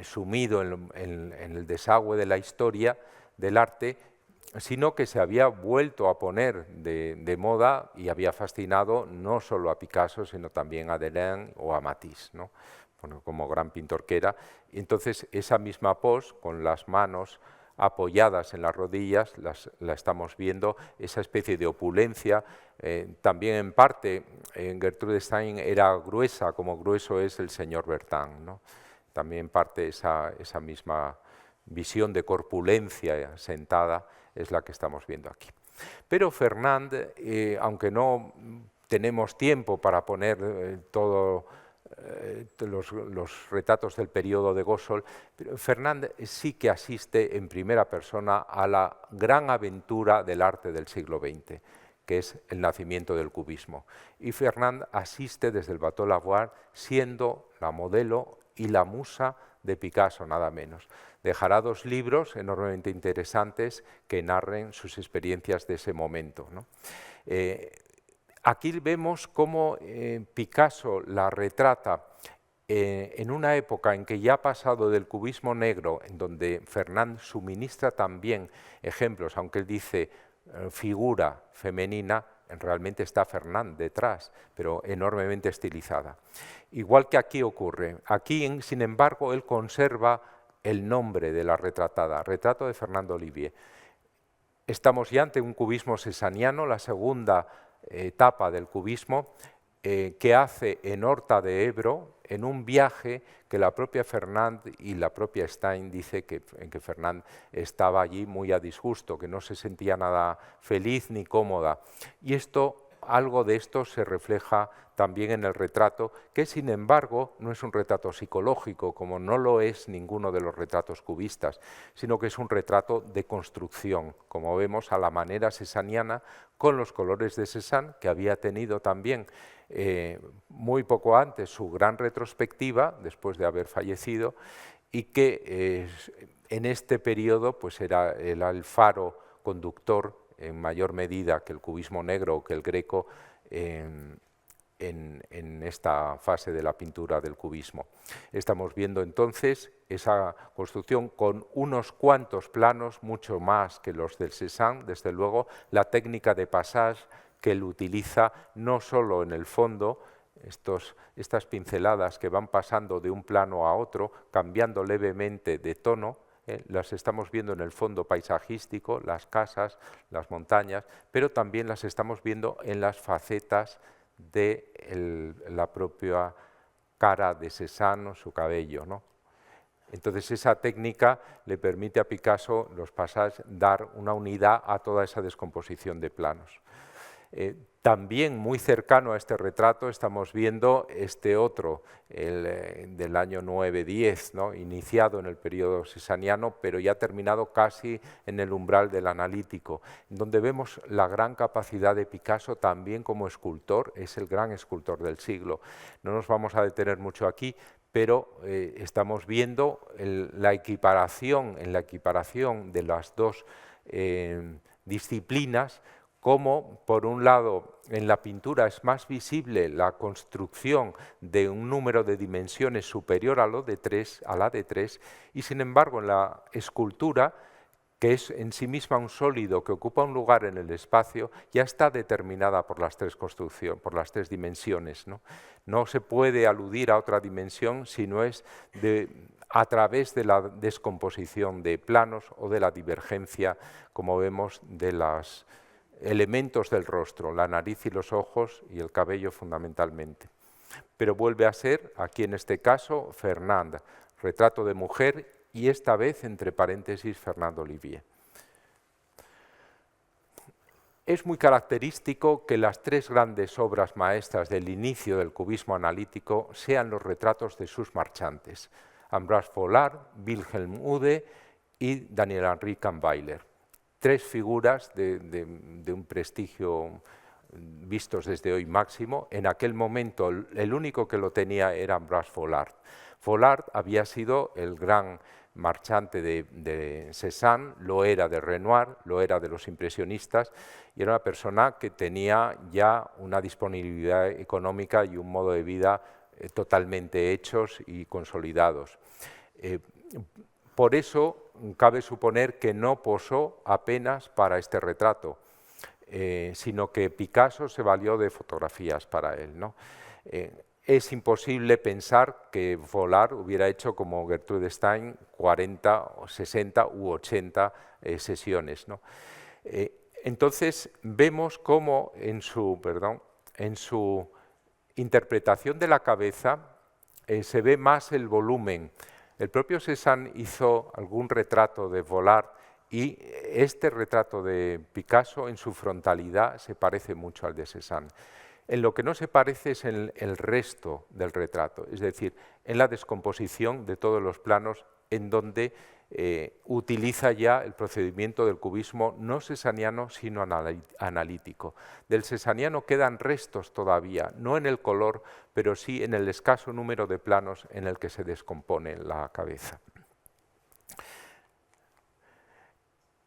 A: sumido en el desagüe de la historia del arte, sino que se había vuelto a poner de moda y había fascinado no solo a Picasso, sino también a Delaine o a Matisse, ¿no? Bueno, como gran pintor que era. Y entonces esa misma pose, con las manos apoyadas en las rodillas, la estamos viendo, esa especie de opulencia. También en parte Gertrude Stein era gruesa, como grueso es el señor Bertin, ¿no? También en parte esa misma visión de corpulencia sentada es la que estamos viendo aquí. Pero Fernand, aunque no tenemos tiempo para poner todos los retratos del periodo de Gossol, Fernand sí que asiste en primera persona a la gran aventura del arte del siglo XX, que es el nacimiento del cubismo. Y Fernand asiste desde el Bateau Lavoir siendo la modelo y la musa de Picasso, nada menos. Dejará 2 libros enormemente interesantes que narren sus experiencias de ese momento, ¿no? Aquí vemos cómo Picasso la retrata en una época en que ya ha pasado del cubismo negro, en donde Fernand suministra también ejemplos, aunque él dice figura femenina, realmente está Fernand detrás, pero enormemente estilizada. Igual que aquí ocurre. Aquí, sin embargo, él conserva el nombre de la retratada, retrato de Fernand Olivier. Estamos ya ante un cubismo césaniano, la segunda etapa del cubismo, que hace en Horta de Ebro, en un viaje que la propia Fernand y la propia Stein dice en que Fernand estaba allí muy a disgusto, que no se sentía nada feliz ni cómoda. Y algo de esto se refleja también en el retrato, que sin embargo no es un retrato psicológico, como no lo es ninguno de los retratos cubistas, sino que es un retrato de construcción, como vemos a la manera césaniana, con los colores de Cézanne, que había tenido también muy poco antes su gran retrospectiva, después de haber fallecido, y que en este periodo pues era el faro conductor en mayor medida que el cubismo negro o que el greco en esta fase de la pintura del cubismo. Estamos viendo entonces esa construcción con unos cuantos planos, mucho más que los del Cézanne, desde luego, la técnica de passage que él utiliza no solo en el fondo, estas pinceladas que van pasando de un plano a otro, cambiando levemente de tono, las estamos viendo en el fondo paisajístico, las casas, las montañas, pero también las estamos viendo en las facetas de la propia cara de Cézanne, su cabello, ¿no? Entonces esa técnica le permite a Picasso, los passages, dar una unidad a toda esa descomposición de planos. También muy cercano a este retrato estamos viendo este otro, del año 9-10, ¿no? Iniciado en el periodo césaniano, pero ya terminado casi en el umbral del analítico, donde vemos la gran capacidad de Picasso también como escultor, es el gran escultor del siglo. No nos vamos a detener mucho aquí, pero estamos viendo la equiparación de las dos disciplinas, como por un lado en la pintura es más visible la construcción de un número de dimensiones superior a la de 3, y sin embargo en la escultura, que es en sí misma un sólido que ocupa un lugar en el espacio, ya está determinada por las 3 por las 3 dimensiones, ¿no? No se puede aludir a otra dimensión si no es a través de la descomposición de planos o de la divergencia, como vemos, de las elementos del rostro, la nariz y los ojos y el cabello fundamentalmente. Pero vuelve a ser, aquí en este caso, Fernand, retrato de mujer y esta vez, entre paréntesis, Fernand Olivier. Es muy característico que las tres grandes obras maestras del inicio del cubismo analítico sean los retratos de sus marchantes, Ambroise Vollard, Wilhelm Ude y Daniel-Henri Kahnweiler. Tres figuras de un prestigio vistos desde hoy máximo. En aquel momento el único que lo tenía era Ambroise Vollard. Vollard había sido el gran marchante de Cézanne, lo era de Renoir, lo era de los impresionistas, y era una persona que tenía ya una disponibilidad económica y un modo de vida totalmente hechos y consolidados. Por eso cabe suponer que no posó apenas para este retrato, sino que Picasso se valió de fotografías para él, ¿no? Es imposible pensar que Vollard hubiera hecho como Gertrude Stein 40, 60 u 80 sesiones, ¿no? Entonces vemos cómo en su interpretación de la cabeza se ve más el volumen. El propio Cézanne hizo algún retrato de Vollard y este retrato de Picasso en su frontalidad se parece mucho al de Cézanne. En lo que no se parece es en el resto del retrato, es decir, en la descomposición de todos los planos en donde utiliza ya el procedimiento del cubismo no cesaniano sino analítico. Del cesaniano quedan restos todavía, no en el color, pero sí en el escaso número de planos en el que se descompone la cabeza.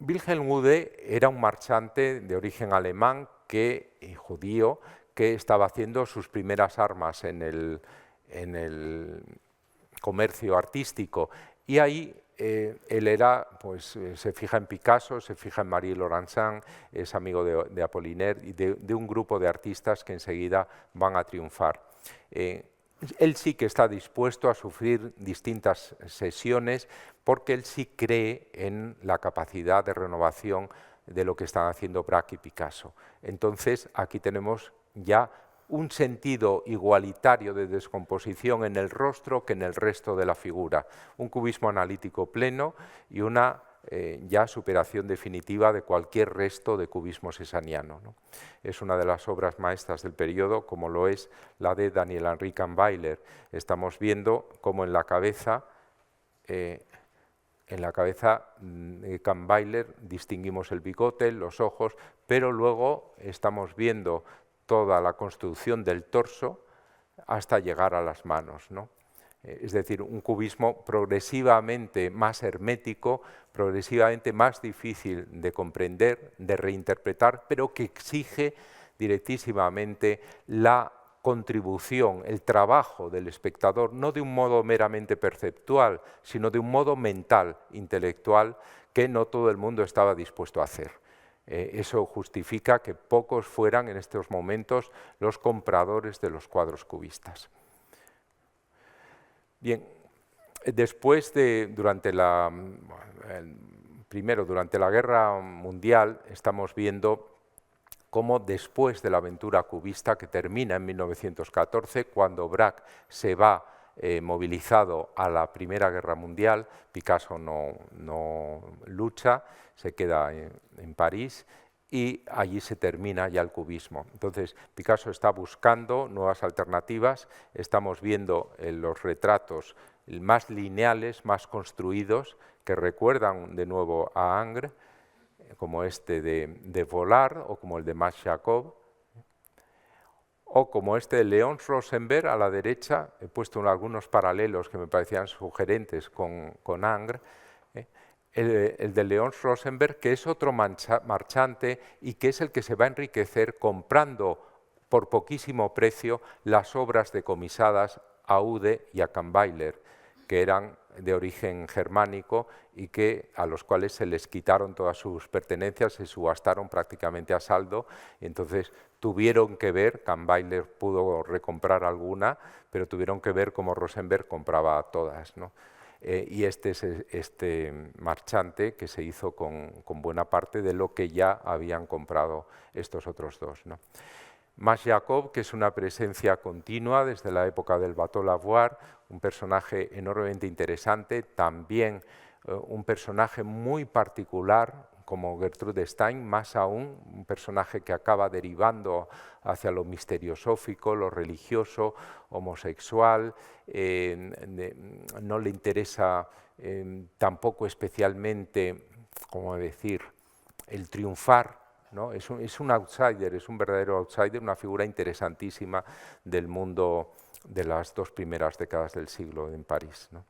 A: Wilhelm Ude era un marchante de origen alemán judío que estaba haciendo sus primeras armas en el comercio artístico y ahí él era, pues, se fija en Picasso, se fija en Marie Laurencin, es amigo de Apollinaire y de un grupo de artistas que enseguida van a triunfar. Él sí que está dispuesto a sufrir distintas sesiones porque él sí cree en la capacidad de renovación de lo que están haciendo Braque y Picasso. Entonces aquí tenemos ya un sentido igualitario de descomposición en el rostro que en el resto de la figura, un cubismo analítico pleno y una ya superación definitiva de cualquier resto de cubismo césaniano, ¿no? Es una de las obras maestras del periodo, como lo es la de Daniel-Henri Kahnweiler. Estamos viendo cómo en la cabeza de Kahnweiler distinguimos el bigote, los ojos, pero luego estamos viendo toda la construcción del torso hasta llegar a las manos, ¿no? Es decir, un cubismo progresivamente más hermético, progresivamente más difícil de comprender, de reinterpretar, pero que exige directísimamente la contribución, el trabajo del espectador, no de un modo meramente perceptual, sino de un modo mental, intelectual, que no todo el mundo estaba dispuesto a hacer. Eso justifica que pocos fueran en estos momentos los compradores de los cuadros cubistas. Bien, después durante la Guerra Mundial estamos viendo cómo después de la aventura cubista que termina en 1914, cuando Braque se va movilizado a la Primera Guerra Mundial, Picasso no lucha, se queda en París y allí se termina ya el cubismo. Entonces Picasso está buscando nuevas alternativas, estamos viendo los retratos más lineales, más construidos, que recuerdan de nuevo a Ingres, como este de Vollard o como el de Max Jacob, o como este de Léonce Rosenberg a la derecha. He puesto algunos paralelos que me parecían sugerentes con Ingres, el de Léonce Rosenberg, que es otro marchante y que es el que se va a enriquecer comprando por poquísimo precio las obras decomisadas a Ude y a Kahnweiler, que eran de origen germánico y a los cuales se les quitaron todas sus pertenencias, se subastaron prácticamente a saldo, y entonces tuvieron que ver, Kahnweiler pudo recomprar alguna, pero tuvieron que ver cómo Rosenberg compraba todas, ¿no? y este es este marchante que se hizo con buena parte de lo que ya habían comprado estos otros dos, ¿no? Mas Jacob, que es una presencia continua desde la época del Bateau Lavoir, un personaje enormemente interesante, también un personaje muy particular como Gertrude Stein, más aún un personaje que acaba derivando hacia lo misteriosófico, lo religioso, homosexual, no le interesa tampoco especialmente, ¿cómo decir?, el triunfar, ¿no? Es un outsider, es un verdadero outsider, una figura interesantísima del mundo de las dos primeras décadas del siglo en París, ¿no?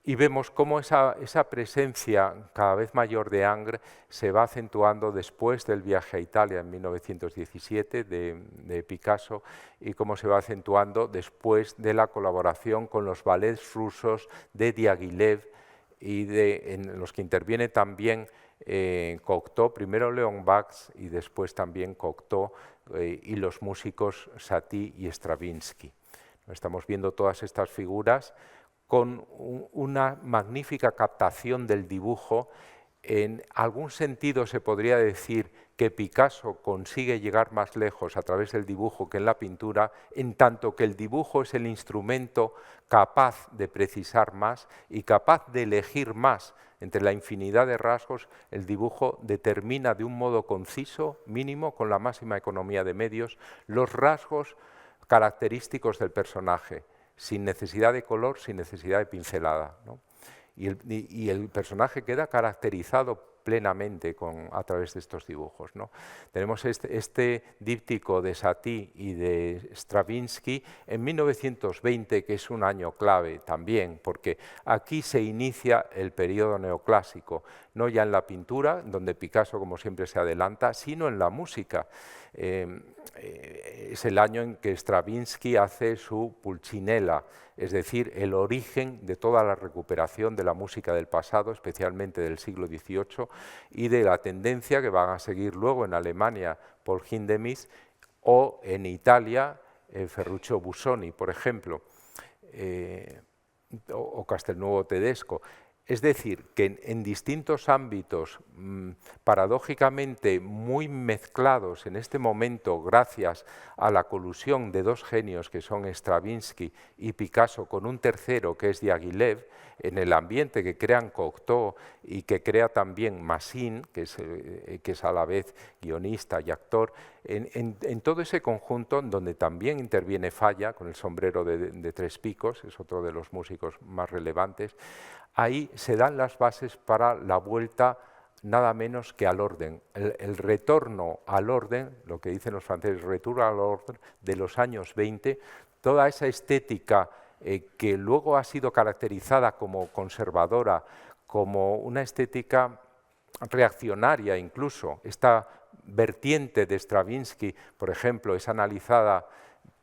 A: Y vemos cómo esa presencia cada vez mayor de Ingres se va acentuando después del viaje a Italia en 1917 de Picasso y cómo se va acentuando después de la colaboración con los ballets rusos de Diaghilev y en los que interviene también Cocteau, primero Leon Bax y después también Cocteau y los músicos Satie y Stravinsky. Estamos viendo todas estas figuras con una magnífica captación del dibujo. En algún sentido se podría decir que Picasso consigue llegar más lejos a través del dibujo que en la pintura, en tanto que el dibujo es el instrumento capaz de precisar más y capaz de elegir más. Entre la infinidad de rasgos, el dibujo determina de un modo conciso, mínimo, con la máxima economía de medios, los rasgos característicos del personaje, sin necesidad de color, sin necesidad de pincelada, ¿no? Y el personaje queda caracterizado plenamente a través de estos dibujos, ¿no? Tenemos este díptico de Satie y de Stravinsky en 1920, que es un año clave también, porque aquí se inicia el periodo neoclásico, no ya en la pintura, donde Picasso, como siempre, se adelanta, sino en la música. Es el año en que Stravinsky hace su Pulcinella, es decir, el origen de toda la recuperación de la música del pasado, especialmente del siglo XVIII, y de la tendencia que van a seguir luego en Alemania Paul Hindemith o en Italia Ferruccio Busoni, por ejemplo, o Castelnuovo Tedesco. Es decir, que en distintos ámbitos paradójicamente muy mezclados en este momento gracias a la colusión de dos genios que son Stravinsky y Picasso con un tercero que es Diaghilev, en el ambiente que crean Cocteau y que crea también Massin, que es a la vez guionista y actor, en todo ese conjunto donde también interviene Falla con el sombrero de tres picos, es otro de los músicos más relevantes. Ahí se dan las bases para la vuelta nada menos que al orden, el retorno al orden, lo que dicen los franceses, retour al orden de los años 20, toda esa estética que luego ha sido caracterizada como conservadora, como una estética reaccionaria incluso. Esta vertiente de Stravinsky, por ejemplo, es analizada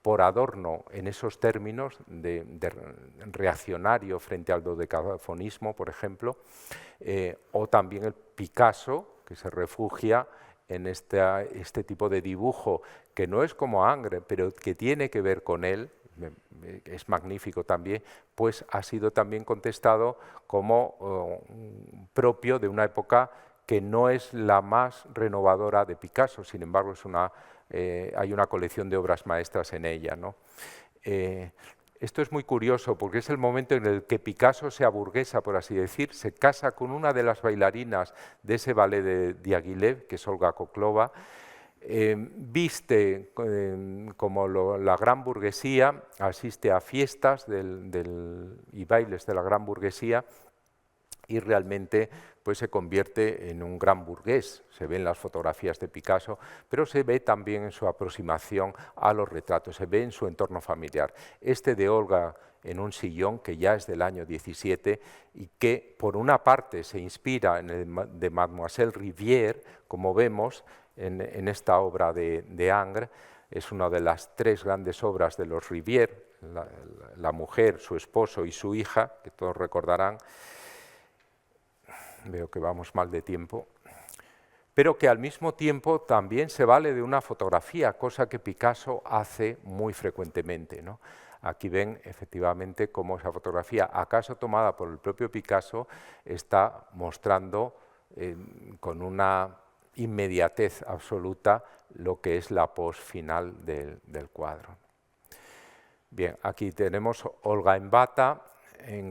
A: por Adorno en esos términos de reaccionario frente al dodecafonismo, por ejemplo, o también el Picasso, que se refugia en este tipo de dibujo, que no es como Ingres, pero que tiene que ver con él, es magnífico también, pues ha sido también contestado como propio de una época que no es la más renovadora de Picasso, sin embargo hay una colección de obras maestras en ella, ¿no? Esto es muy curioso porque es el momento en el que Picasso se aburguesa, por así decir, se casa con una de las bailarinas de ese ballet de Diaghilev, que es Olga Koklova, viste como la gran burguesía, asiste a fiestas y bailes de la gran burguesía y realmente pues se convierte en un gran burgués. Se ve en las fotografías de Picasso, pero se ve también en su aproximación a los retratos, se ve en su entorno familiar. Este de Olga en un sillón, que ya es del año 17 y que por una parte se inspira en el de Mademoiselle Rivière, como vemos en esta obra de Ingres. Es una de las tres grandes obras de los Rivière, la mujer, su esposo y su hija, que todos recordarán. Veo que vamos mal de tiempo, pero que al mismo tiempo también se vale de una fotografía, cosa que Picasso hace muy frecuentemente, ¿no? Aquí ven efectivamente cómo esa fotografía, acaso tomada por el propio Picasso, está mostrando con una inmediatez absoluta lo que es la pos final del cuadro. Bien, aquí tenemos Olga en bata,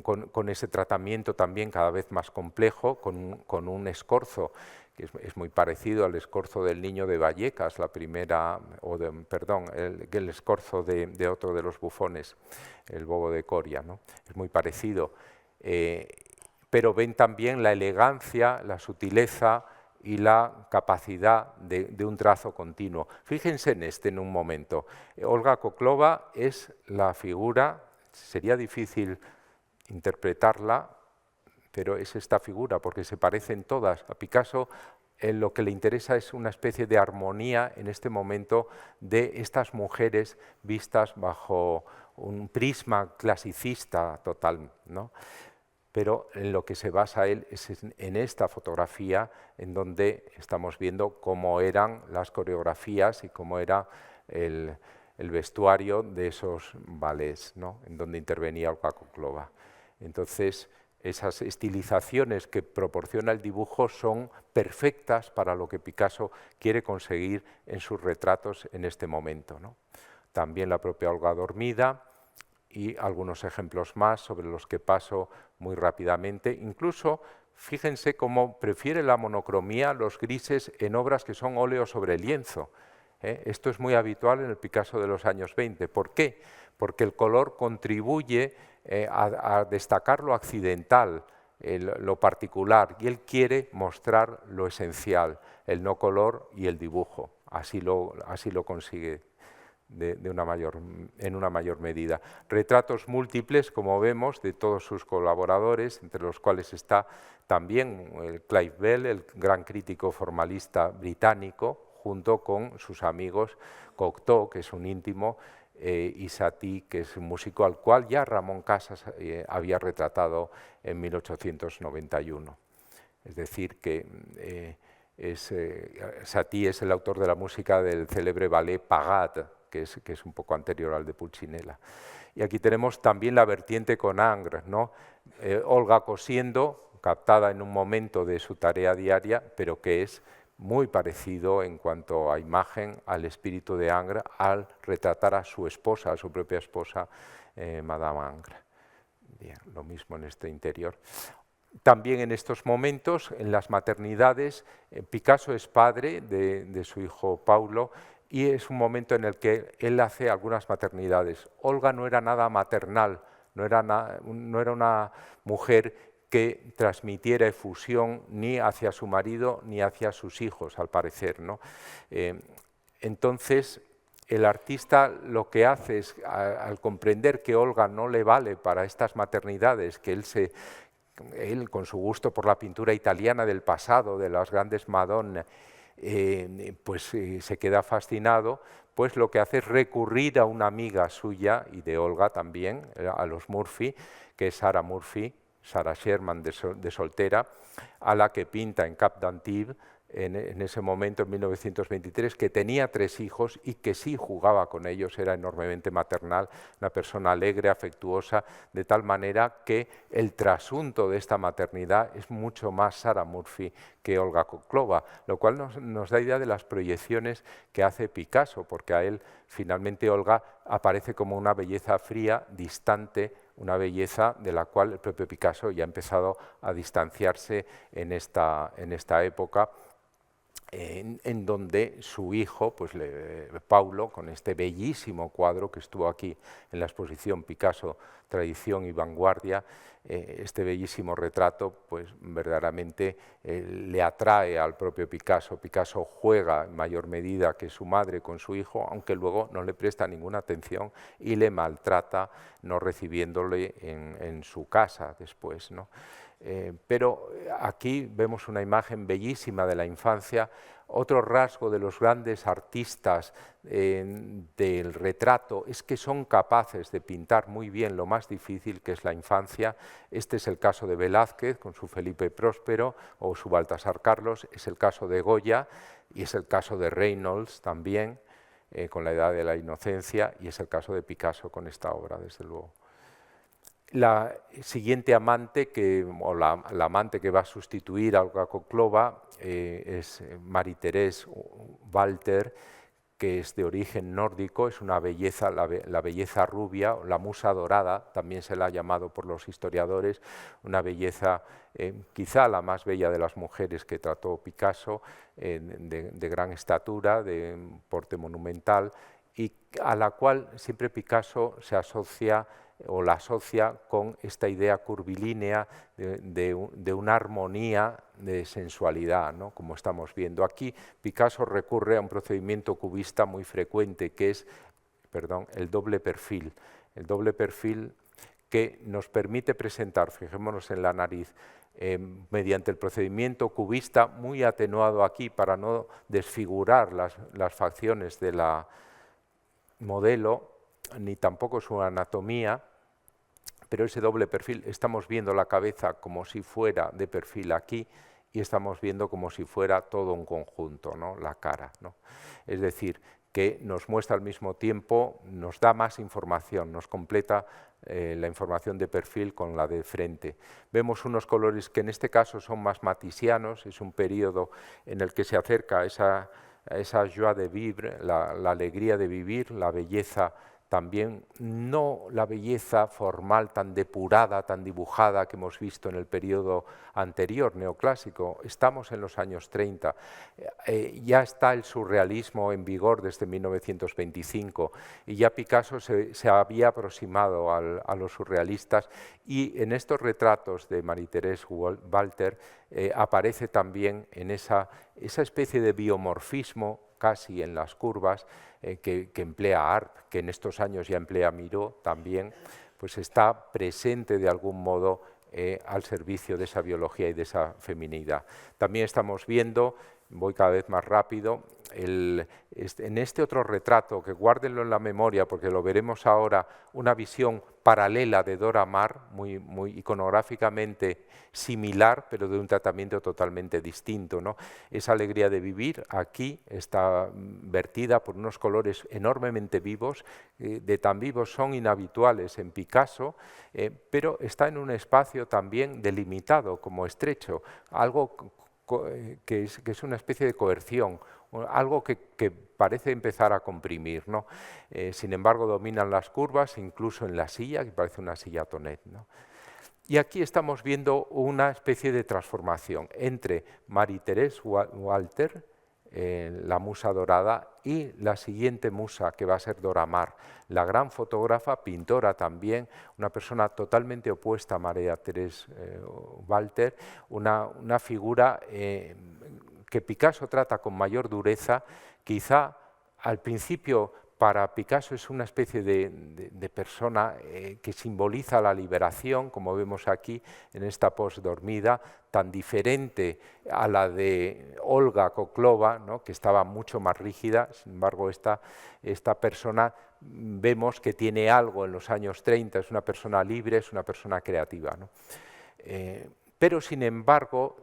A: con ese tratamiento también cada vez más complejo, con un escorzo que es muy parecido al escorzo del Niño de Vallecas, la primera, perdón, el escorzo de otro de los bufones, el Bobo de Coria, ¿no? Es muy parecido, pero ven también la elegancia, la sutileza y la capacidad de un trazo continuo. Fíjense en un momento. Olga Koklova es la figura, sería difícil interpretarla, pero es esta figura, porque se parecen todas. A Picasso lo que le interesa es una especie de armonía en este momento de estas mujeres vistas bajo un prisma clasicista total, ¿no? Pero en lo que se basa él es en esta fotografía, en donde estamos viendo cómo eran las coreografías y cómo era el vestuario de esos ballets, ¿no? En donde intervenía Olga Koklova. Entonces, esas estilizaciones que proporciona el dibujo son perfectas para lo que Picasso quiere conseguir en sus retratos en este momento, ¿no? También la propia Olga dormida y algunos ejemplos más sobre los que paso muy rápidamente. Incluso, fíjense cómo prefiere la monocromía, los grises, en obras que son óleo sobre lienzo. Esto es muy habitual en el Picasso de los años 20. ¿Por qué? Porque el color contribuye a destacar lo accidental, lo particular, y él quiere mostrar lo esencial, el no color y el dibujo. Así lo consigue en una mayor medida. Retratos múltiples, como vemos, de todos sus colaboradores, entre los cuales está también Clive Bell, el gran crítico formalista británico, junto con sus amigos Cocteau, que es un íntimo, y Satie, que es un músico al cual ya Ramón Casas había retratado en 1891. Es decir, que Satie es el autor de la música del célebre ballet Pagade, que es un poco anterior al de Pulcinella. Y aquí tenemos también la vertiente con Ingres, ¿no? Olga cosiendo, captada en un momento de su tarea diaria, pero que es muy parecido en cuanto a imagen al espíritu de Ingres al retratar a su esposa, a su propia esposa, Madame Ingres. Bien, lo mismo en este interior. También en estos momentos, en las maternidades, Picasso es padre de su hijo Paulo, y es un momento en el que él hace algunas maternidades. Olga no era nada maternal, no era una mujer que transmitiera efusión ni hacia su marido ni hacia sus hijos, al parecer, ¿no? Entonces, el artista lo que hace es, al comprender que Olga no le vale para estas maternidades, que él con su gusto por la pintura italiana del pasado, de las grandes Madonnas, pues se queda fascinado, pues lo que hace es recurrir a una amiga suya y de Olga también, a los Murphy, que es Sarah Murphy, Sarah Sherman de soltera, a la que pinta en Cap d'Antibes en ese momento, en 1923, que tenía 3 hijos y que sí jugaba con ellos, era enormemente maternal, una persona alegre, afectuosa, de tal manera que el trasunto de esta maternidad es mucho más Sarah Murphy que Olga Koklova, lo cual nos da idea de las proyecciones que hace Picasso, porque a él finalmente Olga aparece como una belleza fría, distante, una belleza de la cual el propio Picasso ya ha empezado a distanciarse en esta época, en donde su hijo, pues Paulo, con este bellísimo cuadro que estuvo aquí en la exposición Picasso, Tradición y Vanguardia, este bellísimo retrato, pues verdaderamente le atrae al propio Picasso. Picasso juega en mayor medida que su madre con su hijo, aunque luego no le presta ninguna atención y le maltrata, no recibiéndole en su casa después, ¿no? Pero aquí vemos una imagen bellísima de la infancia. Otro rasgo de los grandes artistas del retrato es que son capaces de pintar muy bien lo más difícil, que es la infancia. Este es el caso de Velázquez con su Felipe Próspero o su Baltasar Carlos, es el caso de Goya y es el caso de Reynolds también. con la edad de la inocencia, y es el caso de Picasso con esta obra, desde luego. La siguiente amante, o la amante que va a sustituir a Olga Koklova, es Marie-Thérèse Walter, que es de origen nórdico, es una belleza, la belleza rubia, la musa dorada, también se la ha llamado por los historiadores, una belleza quizá la más bella de las mujeres que trató Picasso, de gran estatura, de porte monumental, y a la cual siempre Picasso se asocia o la asocia con esta idea curvilínea de una armonía de sensualidad, ¿no? Como estamos viendo. Aquí Picasso recurre a un procedimiento cubista muy frecuente, que es el doble perfil. El doble perfil que nos permite presentar, fijémonos en la nariz, mediante el procedimiento cubista, muy atenuado aquí para no desfigurar las facciones de la modelo, ni tampoco su anatomía, pero ese doble perfil, estamos viendo la cabeza como si fuera de perfil aquí y estamos viendo como si fuera todo un conjunto, ¿no? La cara, ¿no? Es decir, que nos muestra al mismo tiempo, nos da más información, nos completa la información de perfil con la de frente. Vemos unos colores que en este caso son más matisianos, es un periodo en el que se acerca a esa joie de vivre, la alegría de vivir, la belleza también, no la belleza formal tan depurada, tan dibujada que hemos visto en el periodo anterior, neoclásico. Estamos en los años 30, ya está el surrealismo en vigor desde 1925 y ya Picasso se había aproximado a los surrealistas, y en estos retratos de Marie-Thérèse Walter aparece también en esa especie de biomorfismo casi en las curvas que emplea Arp, que en estos años ya emplea Miró también, pues está presente de algún modo al servicio de esa biología y de esa feminidad. También estamos viendo, voy cada vez más rápido, en este otro retrato, que guárdenlo en la memoria porque lo veremos ahora, una visión paralela de Dora Maar, muy iconográficamente similar, pero de un tratamiento totalmente distinto, ¿no? Esa alegría de vivir aquí está vertida por unos colores enormemente vivos, de tan vivos son inhabituales en Picasso, pero está en un espacio también delimitado, como estrecho, algo que es una especie de coerción, algo que parece empezar a comprimir, ¿no? Sin embargo, dominan las curvas, incluso en la silla, que parece una silla Tonet, ¿no? Y aquí estamos viendo una especie de transformación entre Marie-Thérèse Walter, la musa dorada, y la siguiente musa, que va a ser Dora Maar, la gran fotógrafa, pintora también, una persona totalmente opuesta a Marie-Thérèse Walter, una figura que Picasso trata con mayor dureza. Quizá al principio para Picasso es una especie de persona que simboliza la liberación, como vemos aquí en esta pos dormida, tan diferente a la de Olga Koklova, ¿no? Que estaba mucho más rígida. Sin embargo, esta persona vemos que tiene algo en los años 30, es una persona libre, es una persona creativa, ¿no? Pero, sin embargo,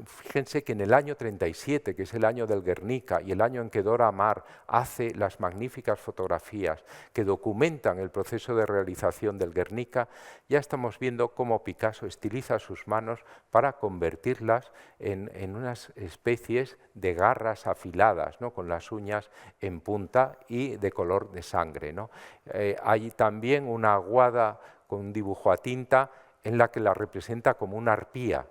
A: fíjense que en el año 37, que es el año del Guernica, y el año en que Dora Maar hace las magníficas fotografías que documentan el proceso de realización del Guernica, ya estamos viendo cómo Picasso estiliza sus manos para convertirlas en unas especies de garras afiladas, ¿no? Con las uñas en punta y de color de sangre, ¿no? Hay también una aguada con un dibujo a tinta en la que la representa como una arpía,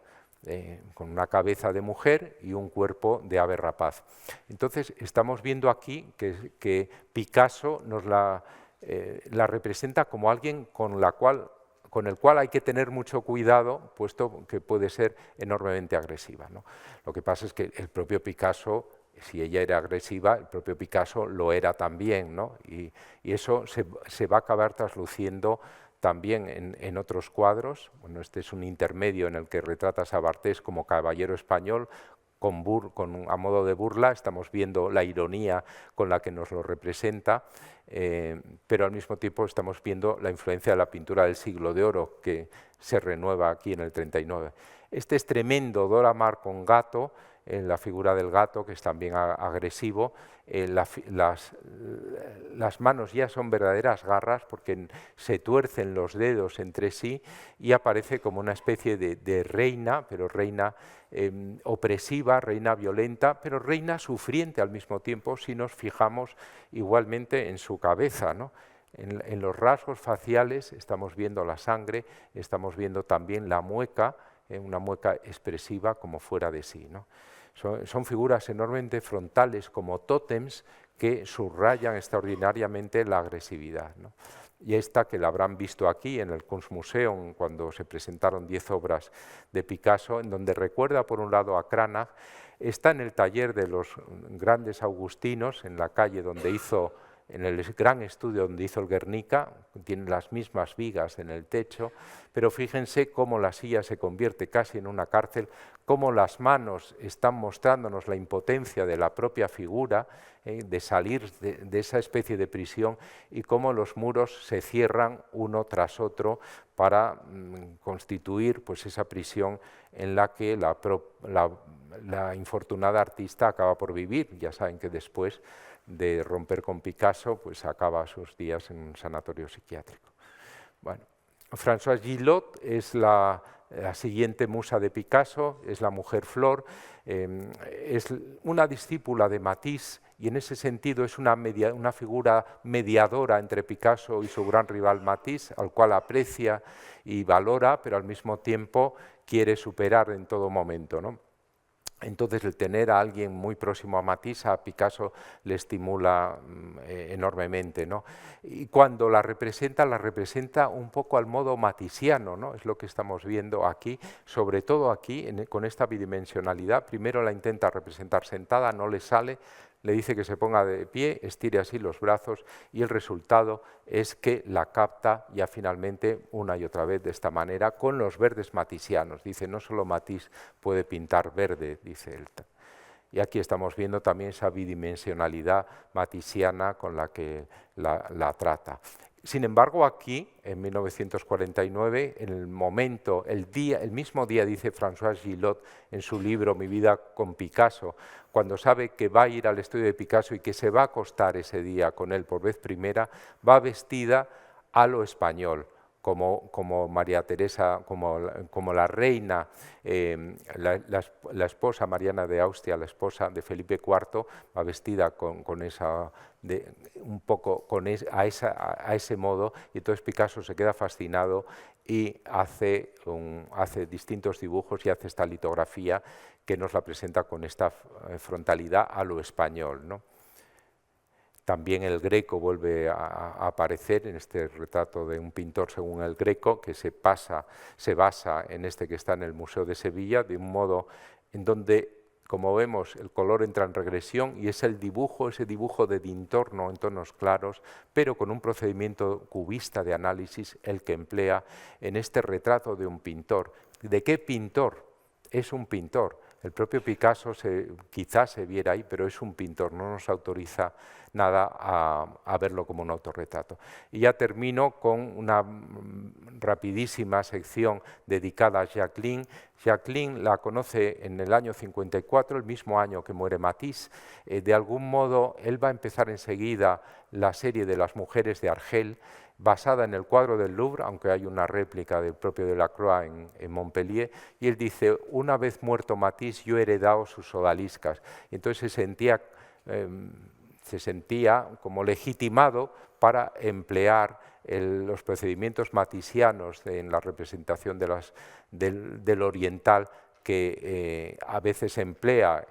A: con una cabeza de mujer y un cuerpo de ave rapaz. Entonces, estamos viendo aquí que Picasso nos la representa como alguien con el cual hay que tener mucho cuidado, puesto que puede ser enormemente agresiva, ¿no? Lo que pasa es que el propio Picasso, si ella era agresiva, el propio Picasso lo era también, ¿no? Y eso se va a acabar trasluciendo también en otros cuadros. Bueno, este es un intermedio en el que retrata a Bartés como caballero español, a modo de burla. Estamos viendo la ironía con la que nos lo representa, pero al mismo tiempo estamos viendo la influencia de la pintura del siglo de oro, que se renueva aquí en el 39. Este es tremendo, Dora Maar con gato, en la figura del gato, que es también agresivo. Las manos ya son verdaderas garras porque se tuercen los dedos entre sí y aparece como una especie de reina, pero reina opresiva, reina violenta, pero reina sufriente al mismo tiempo si nos fijamos igualmente en su cabeza, ¿no? En los rasgos faciales estamos viendo la sangre, estamos viendo también la mueca, una mueca expresiva como fuera de sí, ¿no? Son figuras enormemente frontales como tótems que subrayan extraordinariamente la agresividad, ¿no? Y esta, que la habrán visto aquí en el Kunstmuseum cuando se presentaron 10 obras de Picasso, en donde recuerda por un lado a Cranach, está en el taller de los grandes agustinos, en la calle donde hizo, en el gran estudio donde hizo el Guernica, tiene las mismas vigas en el techo, pero fíjense cómo la silla se convierte casi en una cárcel, cómo las manos están mostrándonos la impotencia de la propia figura, de salir de esa especie de prisión, y cómo los muros se cierran uno tras otro para constituir pues, esa prisión en la que la infortunada artista acaba por vivir. Ya saben que después de romper con Picasso, pues acaba sus días en un sanatorio psiquiátrico. Bueno, Françoise Gillot es la siguiente musa de Picasso, es la mujer flor, es una discípula de Matisse y en ese sentido es una figura mediadora entre Picasso y su gran rival Matisse, al cual aprecia y valora, pero al mismo tiempo quiere superar en todo momento, ¿no? Entonces, el tener a alguien muy próximo a Matisse, a Picasso, le estimula enormemente, ¿no? Y cuando la representa un poco al modo matisiano, ¿no? Es lo que estamos viendo aquí, sobre todo aquí, con esta bidimensionalidad. Primero la intenta representar sentada, no le sale, le dice que se ponga de pie, estire así los brazos y el resultado es que la capta ya finalmente una y otra vez de esta manera con los verdes matisianos. Dice, no solo Matisse puede pintar verde, dice él. Y aquí estamos viendo también esa bidimensionalidad matisiana con la que la trata. Sin embargo, aquí, en 1949, en el momento, el mismo día, dice Françoise Gillot en su libro Mi vida con Picasso, cuando sabe que va a ir al estudio de Picasso y que se va a acostar ese día con él por vez primera, va vestida a lo español, como María Teresa, como la reina, la esposa Mariana de Austria, la esposa de Felipe IV, va vestida con esa, un poco a ese modo, y entonces Picasso se queda fascinado y hace distintos dibujos y hace esta litografía que nos la presenta con esta frontalidad a lo español, ¿no? También el Greco vuelve a aparecer en este retrato de un pintor según el Greco, que se basa en este que está en el Museo de Sevilla, de un modo en donde, como vemos, el color entra en regresión y es ese dibujo de dintorno en tonos claros, pero con un procedimiento cubista de análisis, el que emplea en este retrato de un pintor. ¿De qué pintor? Es un pintor. El propio Picasso quizás se viera ahí, pero es un pintor, no nos autoriza nada a verlo como un autorretrato. Y ya termino con una rapidísima sección dedicada a Jacqueline. Jacqueline la conoce en el año 54, el mismo año que muere Matisse. De algún modo, él va a empezar enseguida la serie de las mujeres de Argel, basada en el cuadro del Louvre, aunque hay una réplica del propio Delacroix en Montpellier, y él dice, una vez muerto Matisse, yo he heredado sus odaliscas. Y entonces se sentía como legitimado para emplear los procedimientos matisianos en la representación del oriental, que a veces emplea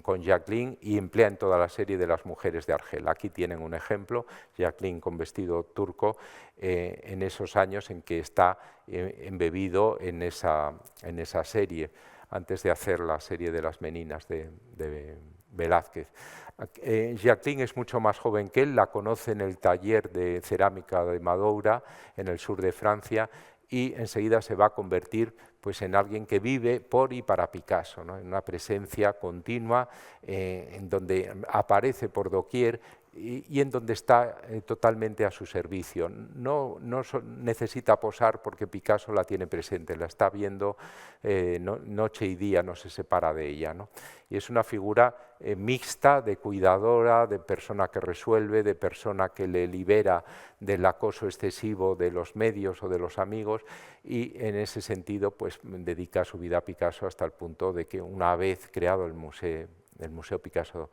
A: con Jacqueline y emplea en toda la serie de las mujeres de Argel. Aquí tienen un ejemplo, Jacqueline con vestido turco, en esos años en que está embebido en esa serie, antes de hacer la serie de las Meninas de Velázquez. Jacqueline es mucho más joven que él, la conoce en el taller de cerámica de Madoura, en el sur de Francia, y enseguida se va a convertir pues, en alguien que vive por y para Picasso, ¿no? En una presencia continua en donde aparece por doquier y en donde está totalmente a su servicio. No necesita posar porque Picasso la tiene presente, la está viendo noche y día, no se separa de ella, ¿no? Y es una figura mixta, de cuidadora, de persona que resuelve, de persona que le libera del acoso excesivo de los medios o de los amigos, y en ese sentido pues dedica su vida a Picasso hasta el punto de que una vez creado el Museo Picasso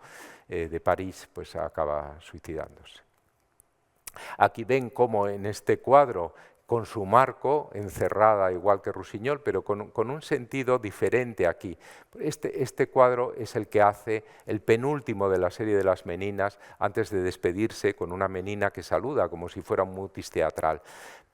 A: de París, pues acaba suicidándose. Aquí ven cómo en este cuadro, con su marco, encerrada igual que Rusiñol, pero con un sentido diferente aquí. Este cuadro es el que hace el penúltimo de la serie de las Meninas, antes de despedirse con una menina que saluda, como si fuera un mutis teatral.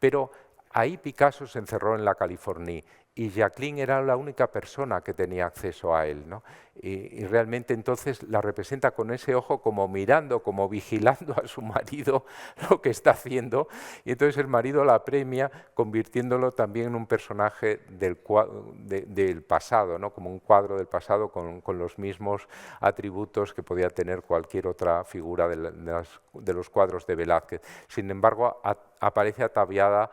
A: Pero ahí Picasso se encerró en la Californie y Jacqueline era la única persona que tenía acceso a él, ¿no? Y realmente entonces la representa con ese ojo como mirando, como vigilando a su marido lo que está haciendo, y entonces el marido la premia convirtiéndolo también en un personaje del pasado, ¿no? Como un cuadro del pasado con los mismos atributos que podía tener cualquier otra figura de los cuadros de Velázquez. Sin embargo, aparece ataviada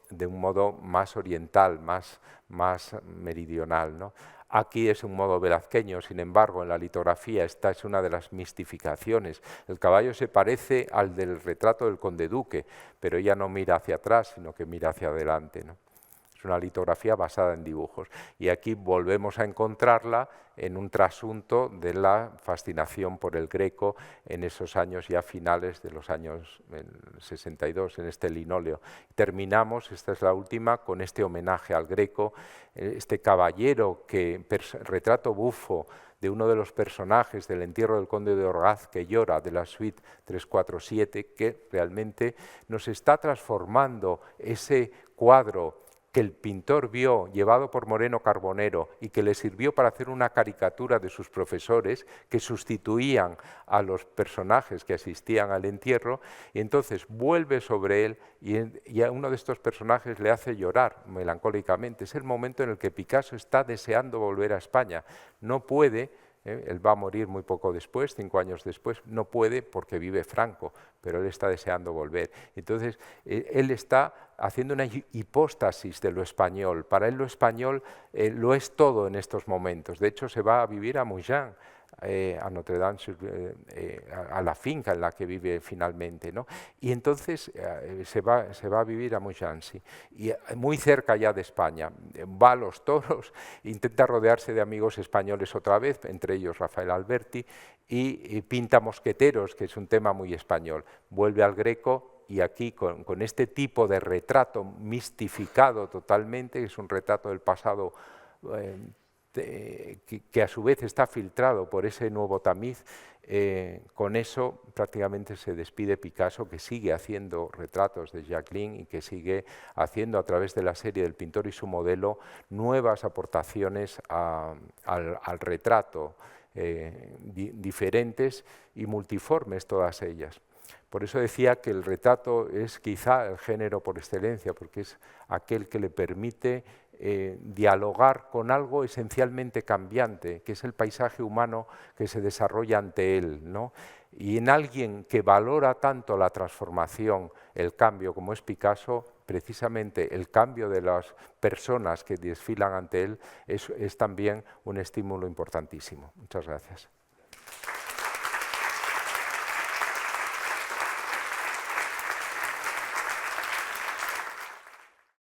A: de un modo más oriental, más meridional, ¿no? Aquí es un modo velazqueño, sin embargo, en la litografía esta es una de las mistificaciones. El caballo se parece al del retrato del conde duque, pero ella no mira hacia atrás, sino que mira hacia adelante, ¿no? Es una litografía basada en dibujos. Y aquí volvemos a encontrarla en un trasunto de la fascinación por el Greco en esos años ya finales de los años 62, en este linóleo. Terminamos, esta es la última, con este homenaje al Greco, este caballero retrato bufo de uno de los personajes del entierro del conde de Orgaz que llora, de la suite 347, que realmente nos está transformando ese cuadro que el pintor vio llevado por Moreno Carbonero y que le sirvió para hacer una caricatura de sus profesores que sustituían a los personajes que asistían al entierro, y entonces vuelve sobre él y a uno de estos personajes le hace llorar melancólicamente. Es el momento en el que Picasso está deseando volver a España. No puede, él va a morir muy poco después, 5 años después, no puede porque vive Franco, pero él está deseando volver. Entonces, él está haciendo una hipóstasis de lo español. Para él lo español lo es todo en estos momentos. De hecho, se va a vivir a Mougins, a Notre Dame, a la finca en la que vive finalmente, ¿no? Y entonces se va a vivir a Mougins, sí, y muy cerca ya de España. Va a los toros, intenta rodearse de amigos españoles otra vez, entre ellos Rafael Alberti, y pinta mosqueteros, que es un tema muy español. Vuelve al Greco, y aquí con este tipo de retrato mistificado totalmente, es un retrato del pasado que a su vez está filtrado por ese nuevo tamiz, con eso prácticamente se despide Picasso, que sigue haciendo retratos de Jacqueline y que sigue haciendo a través de la serie del pintor y su modelo nuevas aportaciones al retrato, diferentes y multiformes todas ellas. Por eso decía que el retrato es quizá el género por excelencia, porque es aquel que le permite dialogar con algo esencialmente cambiante, que es el paisaje humano que se desarrolla ante él, ¿no? Y en alguien que valora tanto la transformación, el cambio, como es Picasso, precisamente el cambio de las personas que desfilan ante él es también un estímulo importantísimo. Muchas gracias.